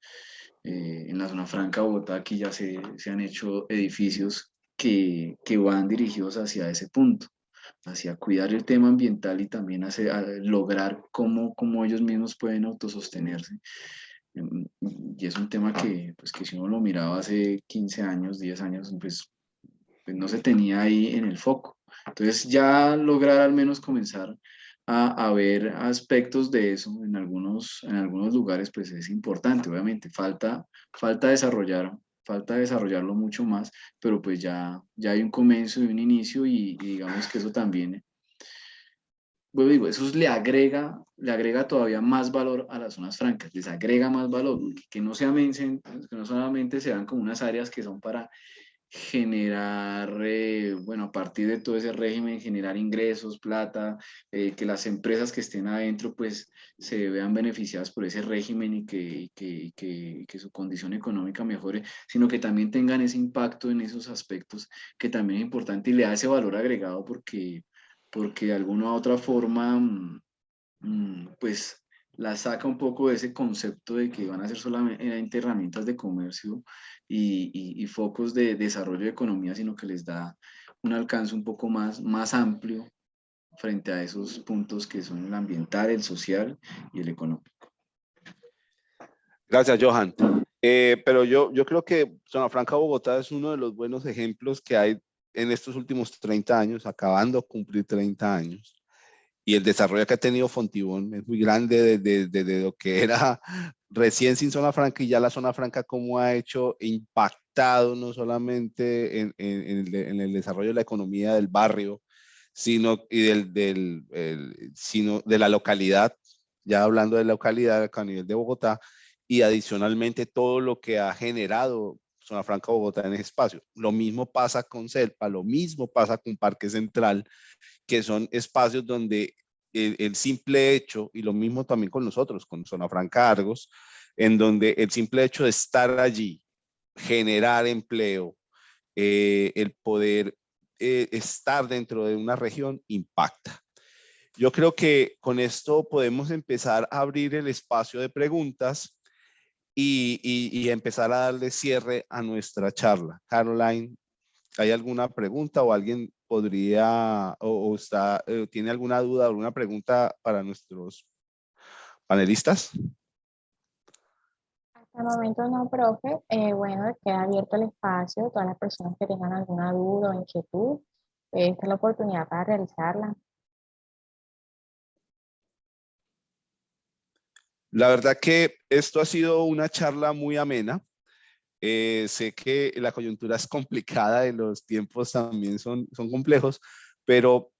En la zona franca de Bogotá aquí ya se han hecho edificios que van dirigidos hacia ese punto, hacia cuidar el tema ambiental y también a lograr cómo ellos mismos pueden autosostenerse. Y es un tema pues, que si uno lo miraba hace 15 años, 10 años, pues no se tenía ahí en el foco. Entonces ya lograr al menos comenzar a ver aspectos de eso en algunos lugares, pues es importante, obviamente. Falta desarrollarlo mucho más, pero pues ya hay un comienzo y un inicio y digamos que eso también, bueno, digo, eso le agrega todavía más valor a las zonas francas, les agrega más valor, que no, que no solamente sean como unas áreas que son para generar, bueno, a partir de todo ese régimen, generar ingresos, plata, que las empresas que estén adentro pues se vean beneficiadas por ese régimen que su condición económica mejore, sino que también tengan ese impacto en esos aspectos que también es importante y le da ese valor agregado porque de alguna u otra forma, pues la saca un poco de ese concepto de que van a ser solamente herramientas de comercio y focos de desarrollo de economía, sino que les da un alcance un poco más amplio frente a esos puntos que son el ambiental, el social y el económico. Gracias, Johan. Pero yo creo que Zona Franca Bogotá es uno de los buenos ejemplos que hay en estos últimos 30 años, acabando de cumplir 30 años. Y el desarrollo que ha tenido Fontibón es muy grande desde lo que era recién sin Zona Franca y ya la Zona Franca cómo ha hecho impactado no solamente en el desarrollo de la economía del barrio, sino, sino de la localidad, ya hablando de la localidad a nivel de Bogotá, y adicionalmente todo lo que ha generado Zona Franca Bogotá en ese espacio. Lo mismo pasa con CELPA, lo mismo pasa con Parque Central, que son espacios donde el simple hecho, y lo mismo también con nosotros, con Zona Franca Argos, en donde el simple hecho de estar allí, generar empleo, el poder estar dentro de una región impacta. Yo creo que con esto podemos empezar a abrir el espacio de preguntas y empezar a darle cierre a nuestra charla. Caroline, ¿hay alguna pregunta o alguien podría tiene alguna duda o alguna pregunta para nuestros panelistas? Hasta el momento no, profe. Bueno, queda abierto el espacio. Todas las personas que tengan alguna duda o inquietud, esta es la oportunidad para realizarla. La verdad que esto ha sido una charla muy amena. Sé que la coyuntura es complicada y los tiempos también son complejos, pero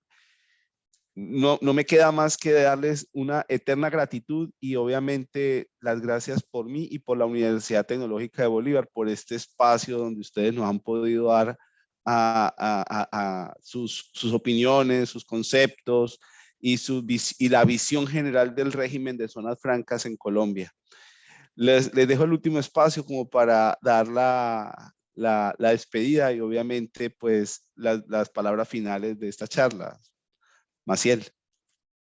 no me queda más que darles una eterna gratitud y obviamente las gracias por mí y por la Universidad Tecnológica de Bolívar por este espacio donde ustedes nos han podido dar a sus opiniones, sus conceptos y la visión general del régimen de zonas francas en Colombia. Les dejo el último espacio como para dar la despedida y obviamente pues las palabras finales de esta charla. Maciel.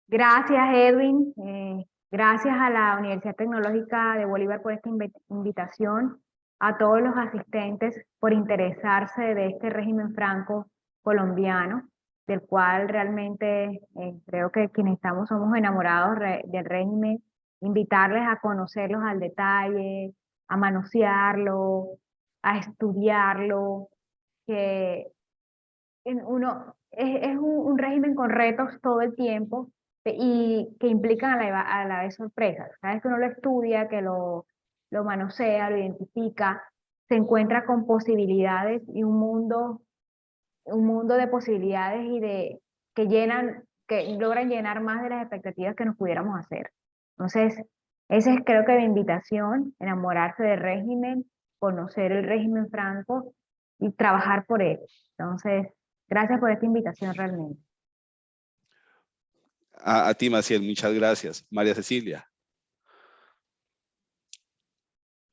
Gracias, Edwin. Gracias a la Universidad Tecnológica de Bolívar por esta invitación, a todos los asistentes por interesarse de este régimen franco colombiano, del cual realmente creo que quienes estamos somos enamorados del régimen, invitarles a conocerlos al detalle, a manosearlo, a estudiarlo, que es un régimen con retos todo el tiempo y que implican a la vez sorpresas. Cada vez que uno lo estudia, que lo manosea, lo identifica, se encuentra con posibilidades y un mundo de posibilidades que logran llenar más de las expectativas que nos pudiéramos hacer. Entonces, esa es creo que la invitación, enamorarse del régimen, conocer el régimen franco y trabajar por él. Entonces, gracias por esta invitación realmente. A ti, Maciel, muchas gracias. María Cecilia.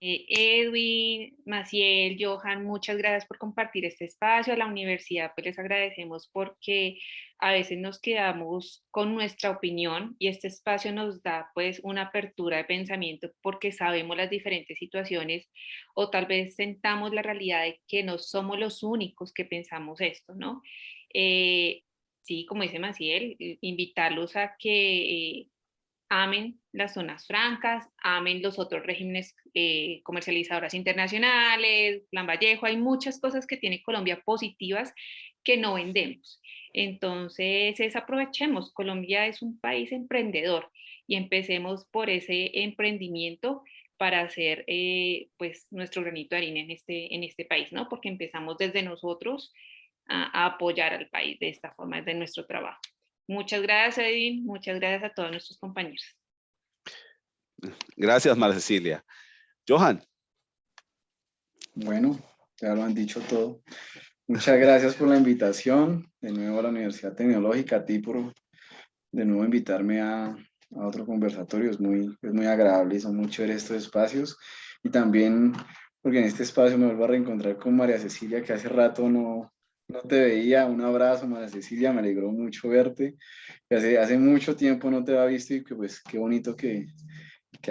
Edwin, Maciel, Johan, muchas gracias por compartir este espacio. A la universidad pues les agradecemos porque a veces nos quedamos con nuestra opinión y este espacio nos da pues una apertura de pensamiento porque sabemos las diferentes situaciones o tal vez sentamos la realidad de que no somos los únicos que pensamos esto, ¿no? Sí, como dice Maciel, invitarlos a que amen las zonas francas, amen los otros regímenes comercializadoras internacionales, Plan Vallejo, hay muchas cosas que tiene Colombia positivas que no vendemos. Entonces, aprovechemos, Colombia es un país emprendedor y empecemos por ese emprendimiento para hacer pues nuestro granito de harina en este país, ¿no? Porque empezamos desde nosotros a apoyar al país de esta forma, desde nuestro trabajo. Muchas gracias, Edwin. Muchas gracias a todos nuestros compañeros. Gracias, María Cecilia. Johan. Bueno, ya lo han dicho todo. Muchas gracias por la invitación. De nuevo a la Universidad Tecnológica, a ti por de nuevo invitarme a otro conversatorio. Es muy agradable y son muy chéveres estos espacios. Y también porque en este espacio me vuelvo a reencontrar con María Cecilia, que hace rato no te veía. Un abrazo, María Cecilia, me alegró mucho verte. Hace mucho tiempo no te había visto y que pues qué bonito que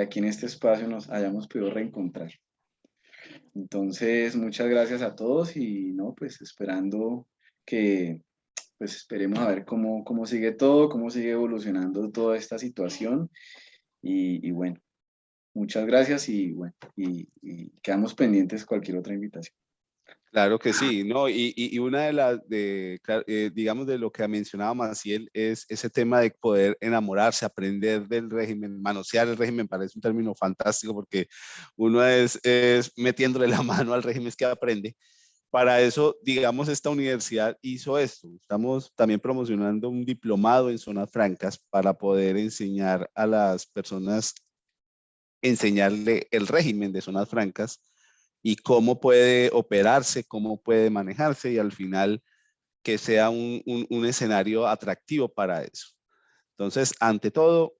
aquí en este espacio nos hayamos podido reencontrar. Entonces, muchas gracias a todos y no, pues esperando que, pues esperemos a ver cómo sigue todo, cómo sigue evolucionando toda esta situación y bueno, muchas gracias y bueno, y quedamos pendientes de cualquier otra invitación. Claro que sí, ¿no? Y una de las, digamos, de lo que ha mencionado Maciel es ese tema de poder enamorarse, aprender del régimen, manosear el régimen, parece un término fantástico porque uno es metiéndole la mano al régimen es que aprende. Para eso, digamos, esta universidad hizo esto. Estamos también promocionando un diplomado en zonas francas para poder enseñar a las personas, enseñarle el régimen de zonas francas y cómo puede operarse, cómo puede manejarse y al final que sea un escenario atractivo para eso. Entonces, ante todo,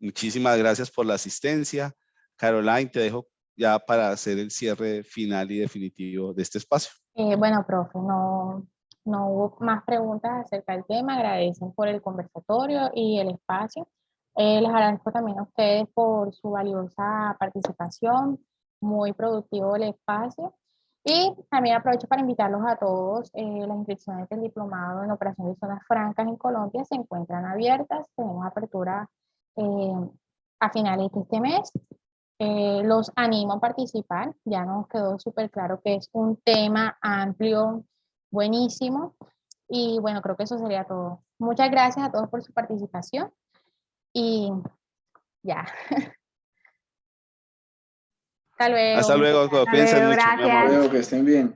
muchísimas gracias por la asistencia. Caroline, te dejo ya para hacer el cierre final y definitivo de este espacio. Bueno, profe, no hubo más preguntas acerca del tema. Agradecen por el conversatorio y el espacio. Les agradezco también a ustedes por su valiosa participación. Muy productivo el espacio. Y también aprovecho para invitarlos a todos. Las inscripciones del diplomado en operación de zonas francas en Colombia se encuentran abiertas. Tenemos apertura a finales de este mes. Los animo a participar. Ya nos quedó súper claro que es un tema amplio, buenísimo. Y bueno, creo que eso sería todo. Muchas gracias a todos por su participación. Y ya. Hasta luego. Hasta luego, Hasta cuídense luego, mucho, muy gracias. amables. Creo que estén bien.